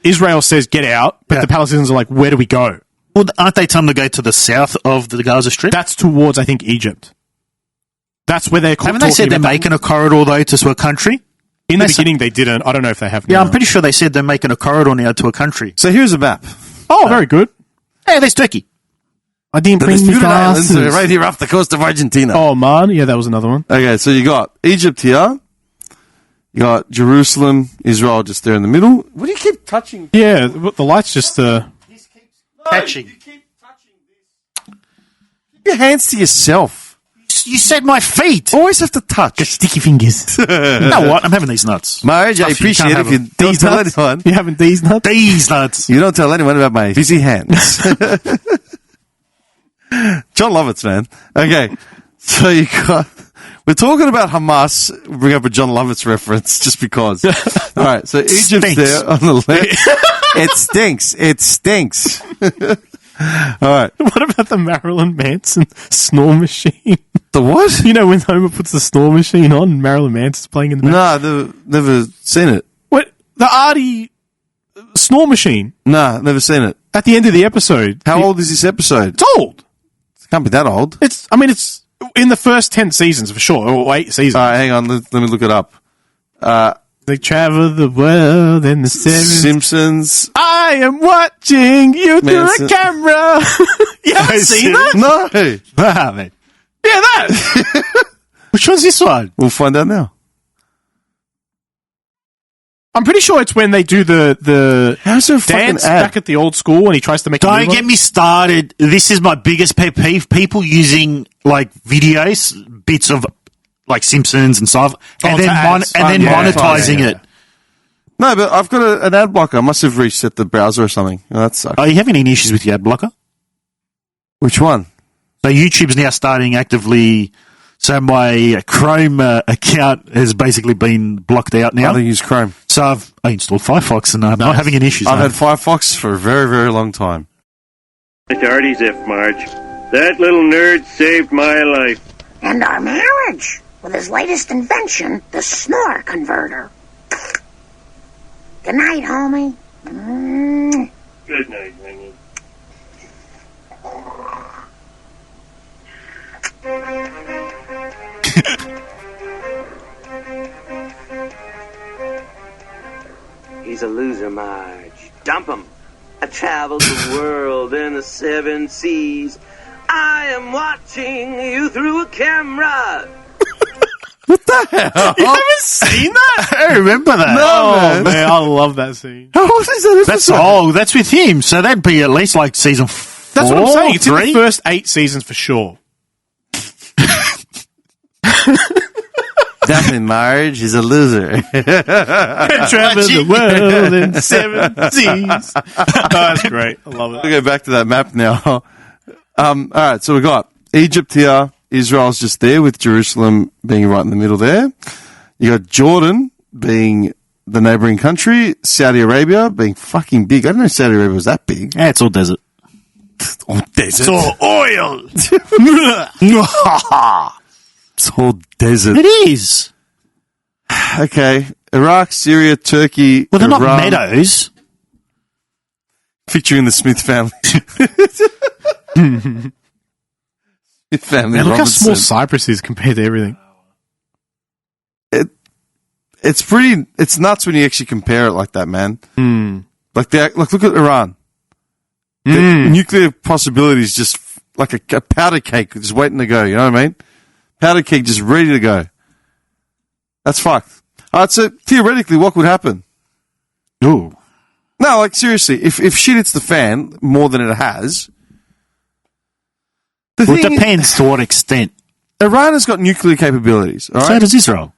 Israel says get out, but the Palestinians are like, where do we go? Well, aren't they telling them to go to the south of the Gaza Strip? That's towards I think Egypt. That's where they're. Haven't they said they're making a corridor though to a country? In the beginning, they didn't. I don't know if they have. Yeah, now. I'm pretty sure they said they're making a corridor now to a country. So here's a map. Oh, very good. Hey, there's Turkey. I didn't The bring my disputed islands glasses. are right here off the coast of Argentina. Oh man, yeah, that was another one. Okay, so you got Egypt here. You got Jerusalem, Israel just there in the middle. What do you keep touching? Yeah, the lights just. Catching. Keep your hands to yourself. You said my feet. Always have to touch. Sticky fingers. You know what? I'm having these nuts. Marriage, I Stuff you appreciate can't it if you don't tell anyone. You having these nuts? These nuts. You don't tell anyone about my busy hands. John Lovitz, man. Okay, so you got. We're talking about Hamas. We'll bring up a John Lovitz reference just because. All right, so Egypt's Stinks. there on the left. It stinks. It stinks. All right. What about the Marilyn Manson snore machine? The what? You know when Homer puts the snore machine on and Marilyn Manson's playing in the back? No, never seen it. What? The Artie snore machine No, never seen it. at the end of the episode. How old is this episode? It's old. It can't be that old. It's in the first 10 seasons for sure, or 8 seasons. All right, hang on. Let me look it up. They travel the world in the 70s. Simpsons. I am watching you through Manson. a camera. You haven't seen that? No. Ah, man. Yeah, that. Which one's this one? We'll find out now. I'm pretty sure it's when they do the How's there a fucking dance ad? back at the old school and he tries to make a Don't move on get it. me started. This is my biggest pet peeve. People using like videos, bits of like Simpsons and stuff, and to then ads. monetizing yeah. it. No, but I've got an ad blocker. I must have reset the browser or something. Oh, that sucks. Are you having any issues with your ad blocker? Which one? So YouTube's now starting actively. So my Chrome account has basically been blocked out I now. don't use Chrome. So I installed Firefox and I'm not having any issues. I've no. had Firefox for a very, very long time. It's Artie's if, Marge. That little nerd saved my life. And our marriage with his latest invention, the snore converter. Good night, homie. Good night, honey. He's a loser, Marge. Dump him. I traveled the world in the 7 seas. I am watching you through a camera. You haven't seen that? I don't remember that. Oh, man, I love that scene. How old is that? That's that's with him. So that'd be at least like season 4. That's what I'm saying. It's in 3. the first 8 seasons for sure. Definitely marriage. He's a loser. Travel the world in 7 seas. Oh, that's great. I love We'll it. go back to that map now. All right, so we got Egypt here. Israel's just there with Jerusalem being right in the middle there. You got Jordan being the neighboring country, Saudi Arabia, being fucking big. I didn't know Saudi Arabia was that big. Yeah, it's all desert. All desert. It's all oil. It's all desert. It is. Okay. Iraq, Syria, Turkey, Well, they're not Iran. meadows. Featuring the Smith family. Smith family. Man, look how small Robinson. Cyprus is compared to everything. It's nuts when you actually compare it like that, man. Like look at Iran. The nuclear possibility is just like a powder cake just waiting to go. You know what I mean? Powder cake just ready to go. That's fucked. All right, so theoretically, what would happen? Ooh. No, like seriously, if shit hits the fan more than it has, Well, it depends to what extent. Iran has got nuclear capabilities. All So right? does Israel.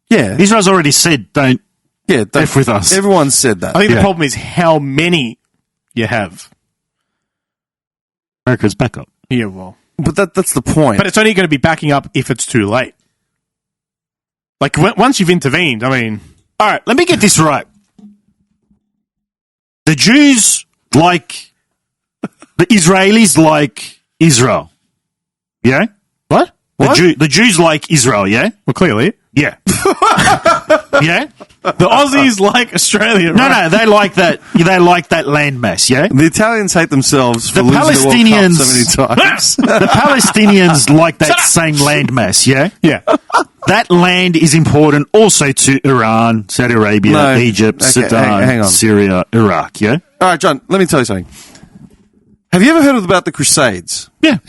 Yeah. Israel's already said don't F with us. Everyone said that. I think Yeah. the problem is how many you have. America's backup. Yeah, well. But that's the point. But it's only going to be backing up if it's too late. Like, once you've intervened, I mean... All right, let me get this right. The Jews like the Israelis like Israel. Yeah? What? The Jews like Israel, yeah? Well, clearly. Yeah. Yeah? The Aussies like Australia, No, right? no, they like that landmass, yeah? the Italians hate themselves for The losing Palestinians- the World Cup so many times. The Palestinians like that same landmass, yeah? Yeah. That land is important also to Iran, Saudi Arabia, No. Egypt, Okay, Sudan, hang on. Syria, Iraq, yeah? All right, John, let me tell you something. Have you ever heard about the Crusades? Yeah.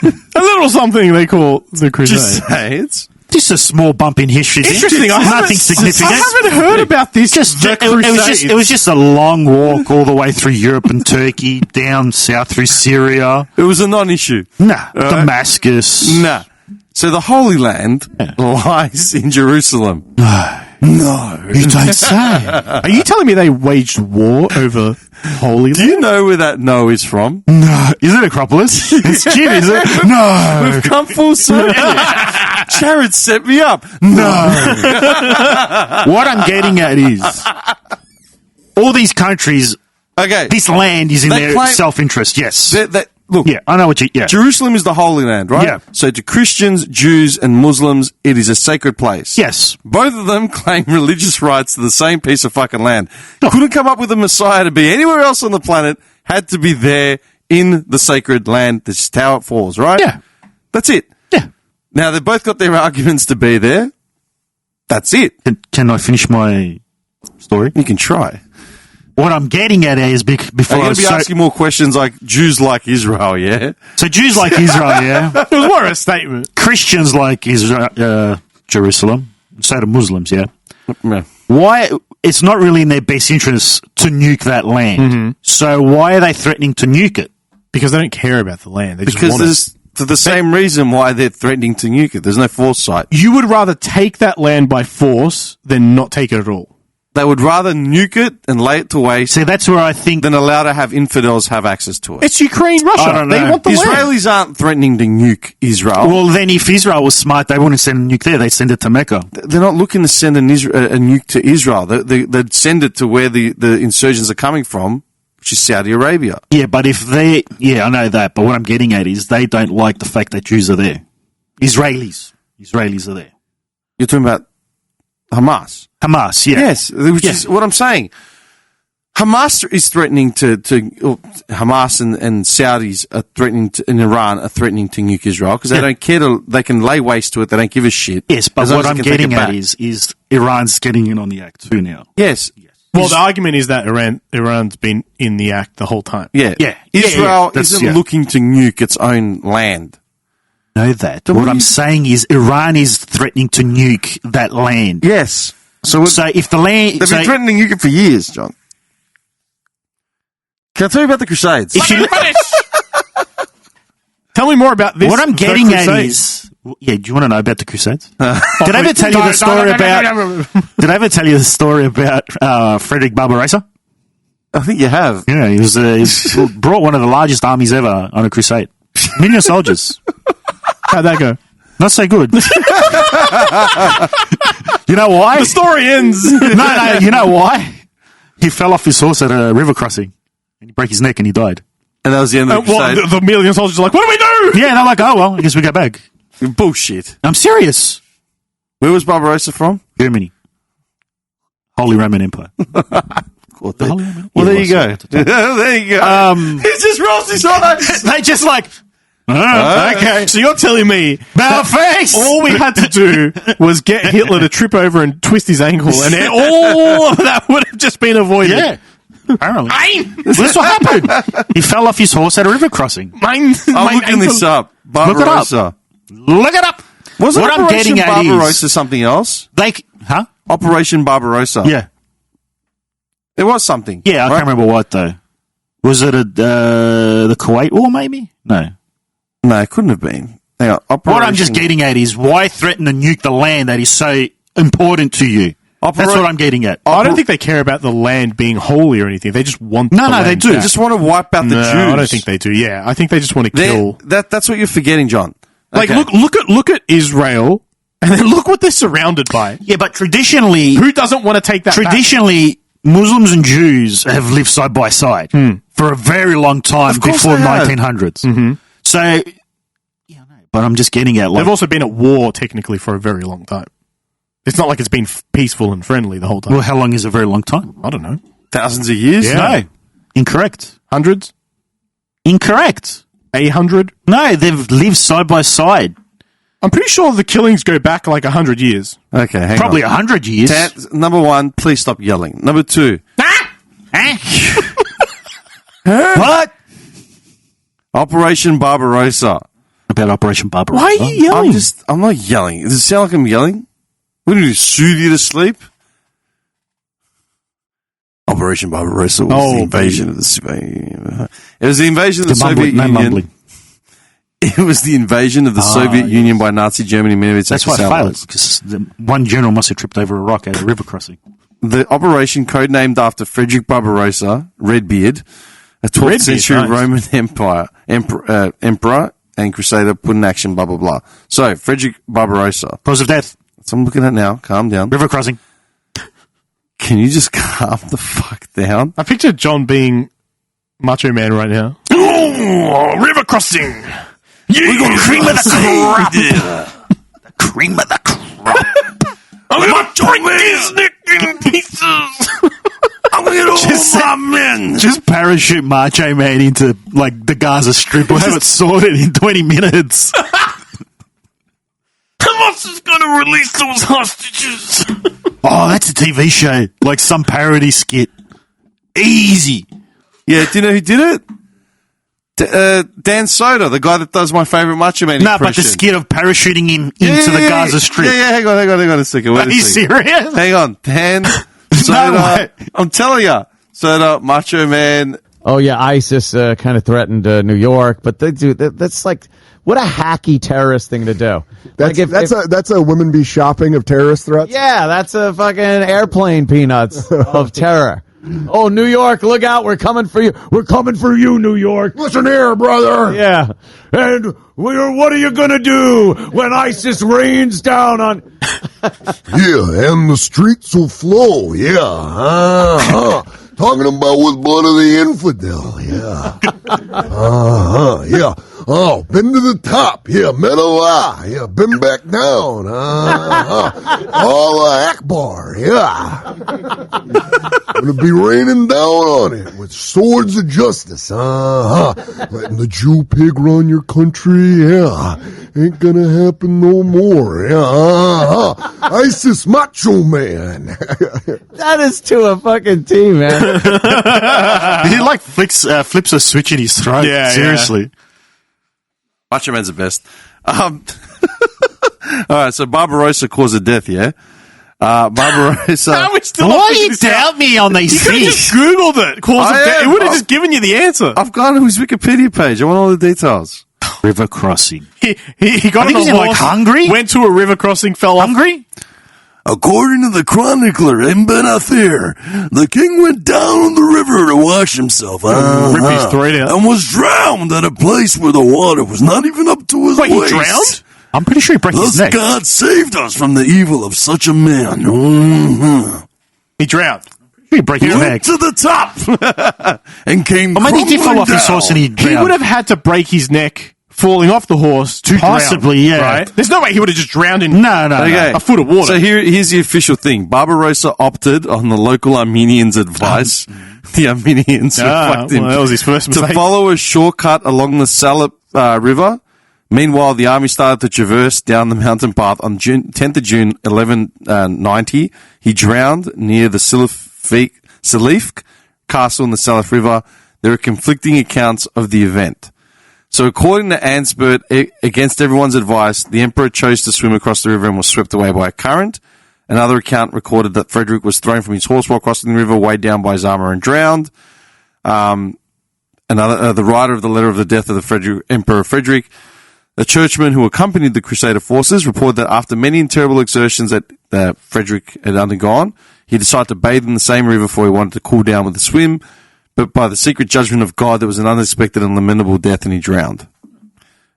A little something they call the Crusade. Crusades? Just a small bump in history. Interesting. I Nothing haven't- significant. I haven't heard about this. It was just a long walk all the way through Europe and Turkey, down south through Syria. It was a non-issue. Nah, Damascus. Nah. So the Holy Land lies in Jerusalem. No, you don't say. Are you telling me they waged war over Holy Do Land? you know where that no is from? No, is it Acropolis? It's cute, is it? No. We've come full circle. Jared set me up. No. What I'm getting at is all these countries, Okay. this land is in They their claim- self-interest. Yes. Look, Yeah, I know what you. Yeah. Jerusalem is the Holy Land, right? Yeah. So to Christians, Jews, and Muslims, it is a sacred place. Yes. Both of them claim religious rights to the same piece of fucking land. Couldn't come up with a Messiah to be anywhere else on the planet. Had to be there in the sacred land. This is how it falls, right? Yeah. That's it. Yeah. Now, they've both got their arguments to be there. That's it. Can I finish my story? You can try. What I'm getting at is before I'm I going was to be asking more questions like Jews like Israel, yeah? so Jews like Israel, yeah. It was more of a statement. Christians like Israel, Jerusalem. So do Muslims, yeah. Yeah. Why? It's not really in their best interest to nuke that land. So why are they threatening to nuke it? Because they don't care about the land. They just Because want it. there's for the same reason why they're threatening to nuke it. There's no foresight. You would rather take that land by force than not take it at all. They would rather nuke it and lay it to waste See, that's where I think than allow to have infidels have access to it. It's Ukraine, Russia. I don't They know. want the land. Israelis aren't threatening to nuke Israel. Well, then if Israel was smart, they wouldn't send a nuke there. They'd send it to Mecca. They're not looking to send a nuke to Israel. They'd send it to where the insurgents are coming from, which is Saudi Arabia. Yeah, but if they... Yeah, I know that. But what I'm getting at is they don't like the fact that Jews are there. Israelis are there. You're talking about Hamas. Hamas, yeah. Yes, which Yeah. is what I'm saying. Hamas is threatening Hamas and Saudis are threatening in Iran are threatening to nuke Israel because they don't care they can lay waste to it. They don't give a shit. Yes, but as long what as I'm they can take getting it at back. is Iran's getting in on the act too now. Yes. Well, the argument is that Iran's been in the act the whole time. Yeah. Yeah. Israel That's- isn't looking to nuke its own land. Know that. What I'm saying is Iran is threatening to nuke that land. Yes. So if the land... they've been threatening to nuke it for years, John. Can I tell you about the Crusades? if you, Tell me more about this. what I'm the getting at Crusades. is... Yeah, do you want to know about the Crusades? Did I ever tell you the story about... Did I ever tell you the story about Frederick Barbarossa? I think you have. Yeah, he brought one of the largest armies ever on a crusade. Million soldiers. How'd that go? Not so good. You know why? The story ends. No, you know why? He fell off his horse at a river crossing. And he broke his neck and he died. And that was the end of the crusade. The million soldiers are like, what do we do? Yeah, they're like, oh, well, I guess we go back. Bullshit. I'm serious. Where was Barbarossa from? Germany. Holy Roman Empire. Well, there Yeah, you go. There you go. He just rolls his eyes. They just like, Okay, so you're telling me face. all we had to do was get Hitler to trip over and twist his ankle, and all of that would have just been avoided. Yeah. Apparently. That's what happened. He fell off his horse at a river crossing. I'm looking this up. Barbarossa. Look it up. Wasn't What I'm Operation getting at Barbarossa is- something else? Huh? Operation Barbarossa. Yeah. There was something. Yeah, I right? can't remember what, though. Was it the Kuwait War, maybe? No. No, it couldn't have been. Hang on. What I'm just getting at is why threaten to nuke the land that is so important to you? That's what I'm getting at. I don't think they care about the land being holy or anything. They just want No, the they land do. They back. just want to wipe out the No, Jews. I don't think they do. Yeah, I think they just want to kill. That's what you're forgetting, John. Like, Okay. look at Israel, and then look what they're surrounded by. Yeah, but traditionally, Who doesn't want to take that back? traditionally, Muslims and Jews have lived side by side for a very long time Of course before they have. 1900s. Mm-hmm. So, yeah, I know, but I'm just getting at like They've also been at war technically for a very long time. It's not like it's been peaceful and friendly the whole time. well, how long is a very long time? I don't know. Thousands of years? Yeah. No, incorrect. Hundreds? Incorrect. 100? No, they've lived side by side. I'm pretty sure the killings go back like 100 years. Okay, hang Probably on. 100 years. Number one, please stop yelling. Number two, What? Operation Barbarossa. About Operation Barbarossa. Why are you yelling? I'm not yelling. Does it sound like I'm yelling? What do you do, soothe you to sleep? Operation Barbarossa was the invasion of the Soviet Union. It was the invasion of the Soviet Union. It was the invasion of the Soviet Union by Nazi Germany. Many of its That's why it ex-allies. failed, because one general must have tripped over a rock at a river crossing. The operation, codenamed after Frederick Barbarossa, Redbeard, a 12th century Roman emperor and crusader, put in action, blah, blah, blah. So, Frederick Barbarossa. Cause of death. That's what I'm looking at now. Calm down. River crossing. Can you just calm the fuck down? I picture John being Macho Man right now. Oh, river crossing. We're going cream of the crop. The cream of the crop. I'm going to break his neck in pieces. I'm going to get all my men. Just parachute Macho Man into, like, the Gaza Strip. We'll have it sorted in 20 minutes. Hamas is going to release those hostages. Oh, that's a TV show. Like some parody skit. Easy. Yeah, do you know who did it? Dan Soder, the guy that does my favourite Macho Man No, impression. but the skit of parachuting him into the Gaza Strip. Yeah, hang on a second. Wait Are a you second. serious? Hang on. Dan Soder. way. I'm telling you. Soder, Macho Man. Oh yeah, ISIS kind of threatened New York, but they do. That's like what a hacky terrorist thing to do. That's Like that's a women be shopping of terrorist threats. yeah, that's a fucking airplane peanuts of terror. Oh, New York, look out! We're coming for you. We're coming for you, New York. Listen here, brother. Yeah, and what are you gonna do when ISIS rains down on? Yeah, and the streets will flow. Yeah. Talking about with blood of the infidel. Yeah. Yeah. Oh, been to the top. Yeah, Medalah. Yeah, been back down. Allah Akbar. Yeah. Gonna be raining down on it with swords of justice. Letting the Jew pig run your country. Yeah. Ain't gonna happen no more. Yeah. ISIS Macho Man. That is to a fucking T, man. He like flips a switch in his throat. Yeah, seriously. Macho Man's the best. All right, so Barbarossa caused a death, yeah? Barbarossa. Why Why do you doubt me on these You could have things? just Googled it. It would have just given you the answer. I've gone to his Wikipedia page. I want all the details. River crossing. He got I think on he's a like horse, hungry. went to a river crossing, fell off. Hungry? According to the chronicler Ibn Athir, the king went down on the river to wash himself Rip his throat out. and was drowned at a place where the water was not even up to his Wait, he waist. drowned? I'm pretty sure he broke his neck. God saved us from the evil of such a man. Mm-hmm. He drowned. He broke his neck. Went to the top and came Or maybe he did fall crumbling off his down. horse and he He drowned. would have had to break his neck falling off the horse to Possibly, drown, yeah. Right? There's no way he would have just drowned in No. Okay. a foot of water. So here's the official thing. Barbarossa opted on the local Armenians' advice. The Armenians reflect him well, that was his first to mistake. follow a shortcut along the Salep River. Meanwhile, the army started to traverse down the mountain path. On 10th of June, 1190, he drowned near the Salifk castle in the Salif River. There are conflicting accounts of the event. So according to Ansbert, against everyone's advice, the emperor chose to swim across the river and was swept away by a current. Another account recorded that Frederick was thrown from his horse while crossing the river, weighed down by his armor and drowned. The writer of the letter of the death of the Emperor Frederick, a churchman who accompanied the Crusader forces, reported that after many and terrible exertions that Frederick had undergone, he decided to bathe in the same river before he wanted to cool down with a swim. But by the secret judgment of God, there was an unexpected and lamentable death, and he drowned.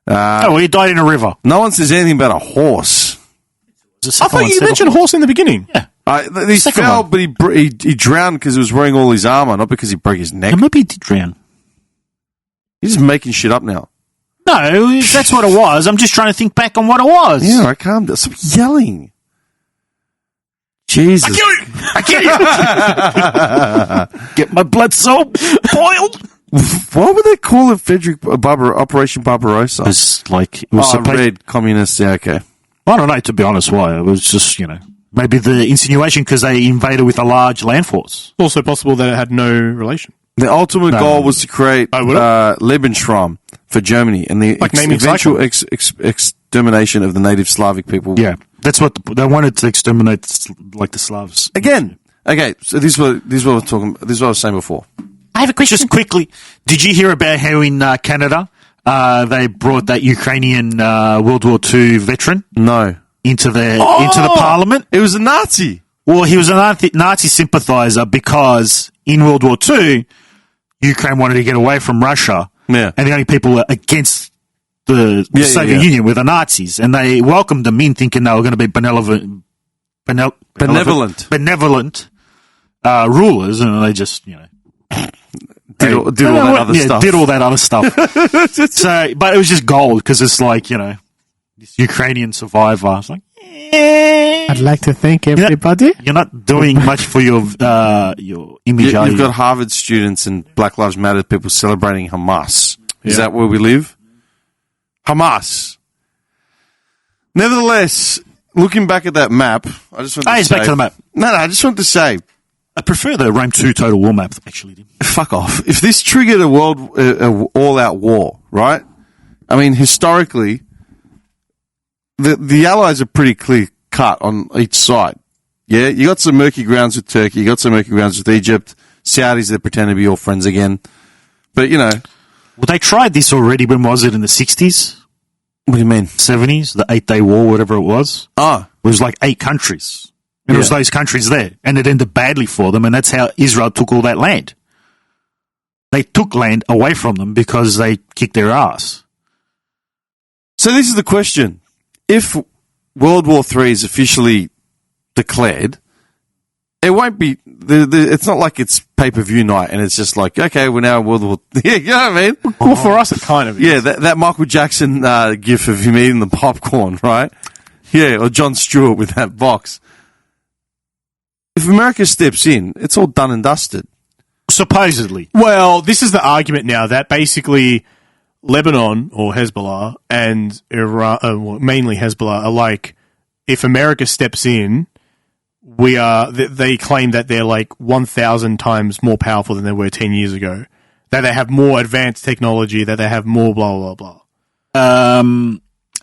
he died in a river. No one says anything about a horse. I thought you mentioned horse in the beginning. Yeah. He Second fell, one. but he drowned because he was wearing all his armor, not because he broke his neck. Maybe he did drown. He's just making shit up now. No, if that's what it was. I'm just trying to think back on what it was. Yeah, I calm down. Stop yelling. Jesus. I kill you! Get my blood so boiled. Why would they call it Operation Barbarossa? It's like, it was Red communists. Yeah, okay. I don't know, to be honest, why. It was just, maybe the insinuation because they invaded with a large land force. It's also possible that it had no relation. The ultimate goal was to create would it? Lebensraum for Germany and the Like naming eventual extermination of the native Slavic people. Yeah, that's what they wanted to exterminate, like the Slavs. Again, okay. So this is what we're talking. This is what I was saying before. I have a question. Just quickly, did you hear about how in Canada they brought that Ukrainian World War II veteran No, into the parliament? it was a Nazi. Well, he was a Nazi sympathizer because in World War II, Ukraine wanted to get away from Russia. Yeah. And the only people against the Soviet Union were the Nazis. And they welcomed them in thinking they were going to be benevolent rulers. And they just, Did all that other stuff. Did all that other stuff. But it was just gold because it's like, this Ukrainian survivor. It's like, I'd like to thank everybody. you're not doing much for your image. You've got Harvard students and Black Lives Matter people celebrating Hamas. Is that where we live? Hamas. Nevertheless, looking back at that map, I just want to say... back to the map. No, I just want to say, I prefer the Rome 2 Total War map, actually. fuck off. If this triggered a all-out war, right? I mean, historically, the Allies are pretty clear cut on each side. Yeah, you got some murky grounds with Turkey, you got some murky grounds with Egypt, Saudis that pretend to be all friends again. But, Well, they tried this already. When was it? In the 60s? What do you mean? 70s? The 8-Day War, whatever it was. Ah. It was like 8 countries. And it was those countries there. And it ended badly for them. And that's how Israel took all that land. They took land away from them because they kicked their ass. So this is the question. If World War III is officially declared, it won't be... it's not like it's pay-per-view night and it's just like, okay, we're now in World War... Yeah, you know what I mean? Well, for us, it kind of is. Yeah, that Michael Jackson gif of him eating the popcorn, right? Yeah, or Jon Stewart with that box. If America steps in, it's all done and dusted. Supposedly. Well, this is the argument now that basically Lebanon or Hezbollah and Iran, mainly Hezbollah, are like, if America steps in, they claim that they're like 1,000 times more powerful than they were 10 years ago. That they have more advanced technology, that they have more blah, blah, blah.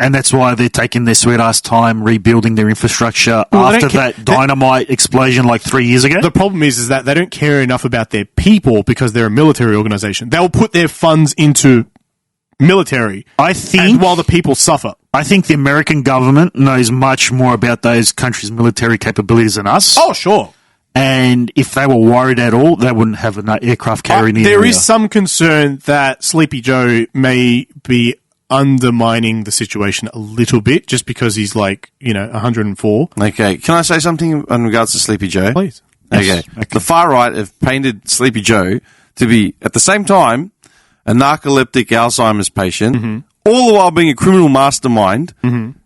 And that's why they're taking their sweet-ass time rebuilding their infrastructure after that dynamite explosion like 3 years ago. The problem is that they don't care enough about their people because they're a military organization. They'll put their funds into military and while the people suffer. I think the American government knows much more about those countries' military capabilities than us. Oh, sure. And if they were worried at all, they wouldn't have an aircraft carrier in the There area. is some concern that Sleepy Joe may be undermining the situation a little bit just because he's 104. Okay, can I say something in regards to Sleepy Joe? Please. Okay. The far right have painted Sleepy Joe to be, at the same time, a narcoleptic Alzheimer's patient, all the while being a criminal mastermind.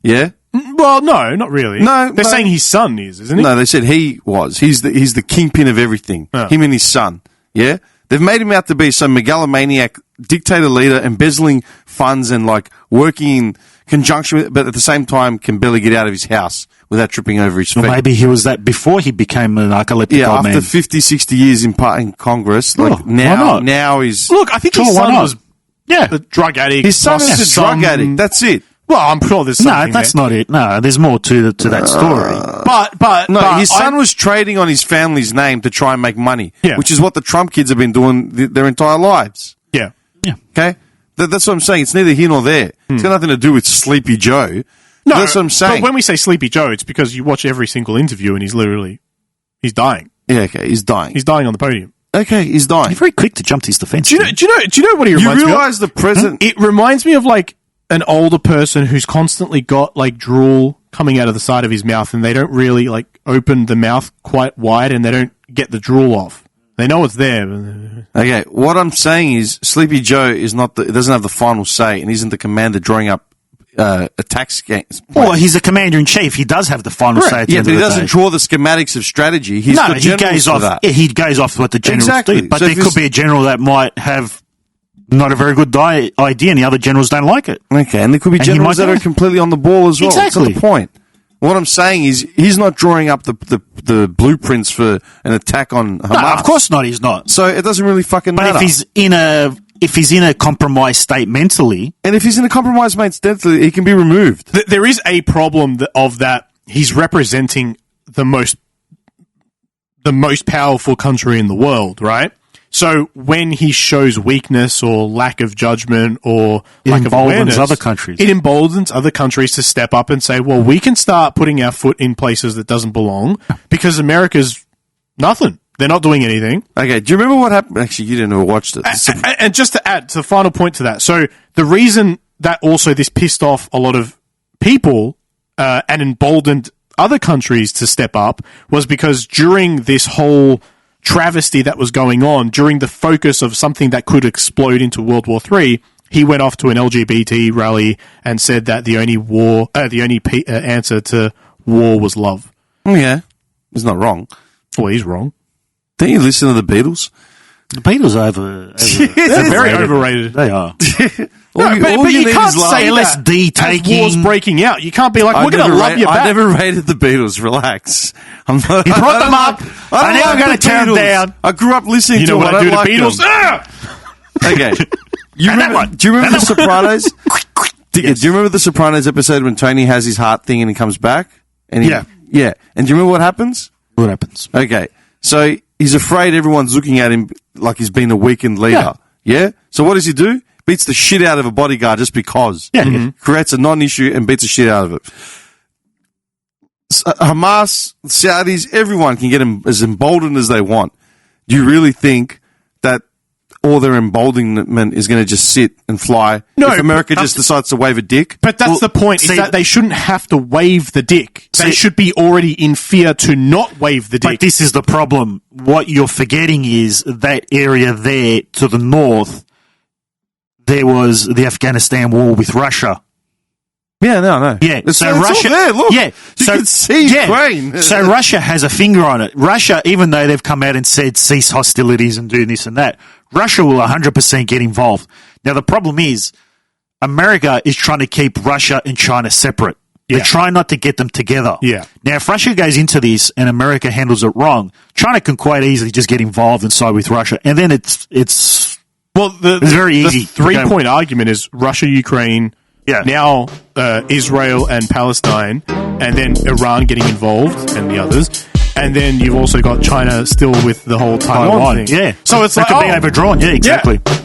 Yeah? Well, no, not really. No, They're saying his son is, isn't he? No, they said he was. He's the kingpin of everything. Oh. Him and his son. Yeah? They've made him out to be some megalomaniac dictator leader, embezzling funds and working in conjunction with, but at the same time can barely get out of his house without tripping over his feet. Well, maybe he was that before he became an narcoleptic old man. After 50, 60 years in Congress, why not? now he's... Look, I think his son was a drug addict. His son is a drug addict. That's it. Well, I'm sure there's something No, that's not it. No, there's more to that story. But his son was trading on his family's name to try and make money, Yeah. which is what the Trump kids have been doing their entire lives. Yeah. Okay? That's what I'm saying. It's neither here nor there. It's got nothing to do with Sleepy Joe. No, that's what I'm saying. But when we say Sleepy Joe, it's because you watch every single interview and he's dying. Yeah, okay, he's dying. He's dying on the podium. Okay, he's dying. You're very quick to jump to his defense. Do you know what he reminds me of? You realise the president... It reminds me of an older person who's constantly got drool coming out of the side of his mouth and they don't really open the mouth quite wide and they don't get the drool off. They know it's there. Okay, what I'm saying is Sleepy Joe is doesn't have the final say and isn't the commander drawing up attack scans. Well, he's a commander-in-chief. He does have the final say at the Yeah, end but of he the doesn't day. draw the schematics of strategy. He's got he generals goes for off. that. Yeah, he goes off what the generals Exactly. do. But So there if could be a general that might have not a very good idea, and the other generals don't like it. Okay, and there could be And he generals might that are die. completely on the ball as well. Exactly. That's not the point. What I'm saying is he's not drawing up the blueprints for an attack on Hamas. No, of course not. He's not. So it doesn't really fucking matter. But if he's in a compromised state mentally, and if he's in a compromised mentally, he can be removed. There is a problem of that. He's representing the most powerful country in the world, right? So when he shows weakness or lack of judgment or lack of awareness, other countries. It emboldens other countries to step up and say, well, we can start putting our foot in places that doesn't belong because America's nothing. They're not doing anything. Okay, do you remember what happened? Actually, you didn't ever watch it. And just to add to the final point to that, so the reason that also this pissed off a lot of people and emboldened other countries to step up was because during this whole travesty that was going on, during the focus of something that could explode into World War III, he went off to an LGBT rally and said that the only answer to war was love. Yeah, he's not wrong. Well, he's wrong. Didn't you listen to the Beatles? the Beatles are They're very overrated. They are. But you can't say LSD that as taking. war's breaking out. You can't be like, we're going to love you I back. never rated the Beatles. Relax. I'm not, You brought them up. I and now I'm going to the tear them Beatles. down. I grew up listening You to know them. what I do to like Beatles? them. Okay. Do you remember The Sopranos? Do you remember The Sopranos episode when Tony has his heart thing and he comes back? And Yeah. Yeah. And do you remember what happens? What happens? Okay. So he's afraid everyone's looking at him like he's been a weakened leader. Yeah? So what does he do? Beats the shit out of a bodyguard just because. Yeah. Mhm. Creates a non-issue and beats the shit out of it. Hamas, Saudis, everyone can get him as emboldened as they want. Do you really think that all their emboldenment is going to just sit and fly No, if America but just decides to wave a dick? But that's the point, is that they shouldn't have to wave the dick. They should be already in fear to not wave the dick. But this is the problem. What you're forgetting is that area there to the north, there was the Afghanistan war with Russia. Yeah, no. Yeah, It's so all Russia. there, look. Yeah, You can see Ukraine. So Russia has a finger on it. Russia, even though they've come out and said cease hostilities and do this and that, Russia will 100% get involved. Now the problem is, America is trying to keep Russia and China separate. They're trying not to get them together. Yeah. Now, if Russia goes into this and America handles it wrong, China can quite easily just get involved and side with Russia, and then it's very easy. The 3-point argument is Russia, Ukraine, now Israel and Palestine, and then Iran getting involved and the others. And then you've also got China still with the whole Taiwan thing. Yeah. So it's that like, could be overdrawn. Yeah, exactly. Yeah.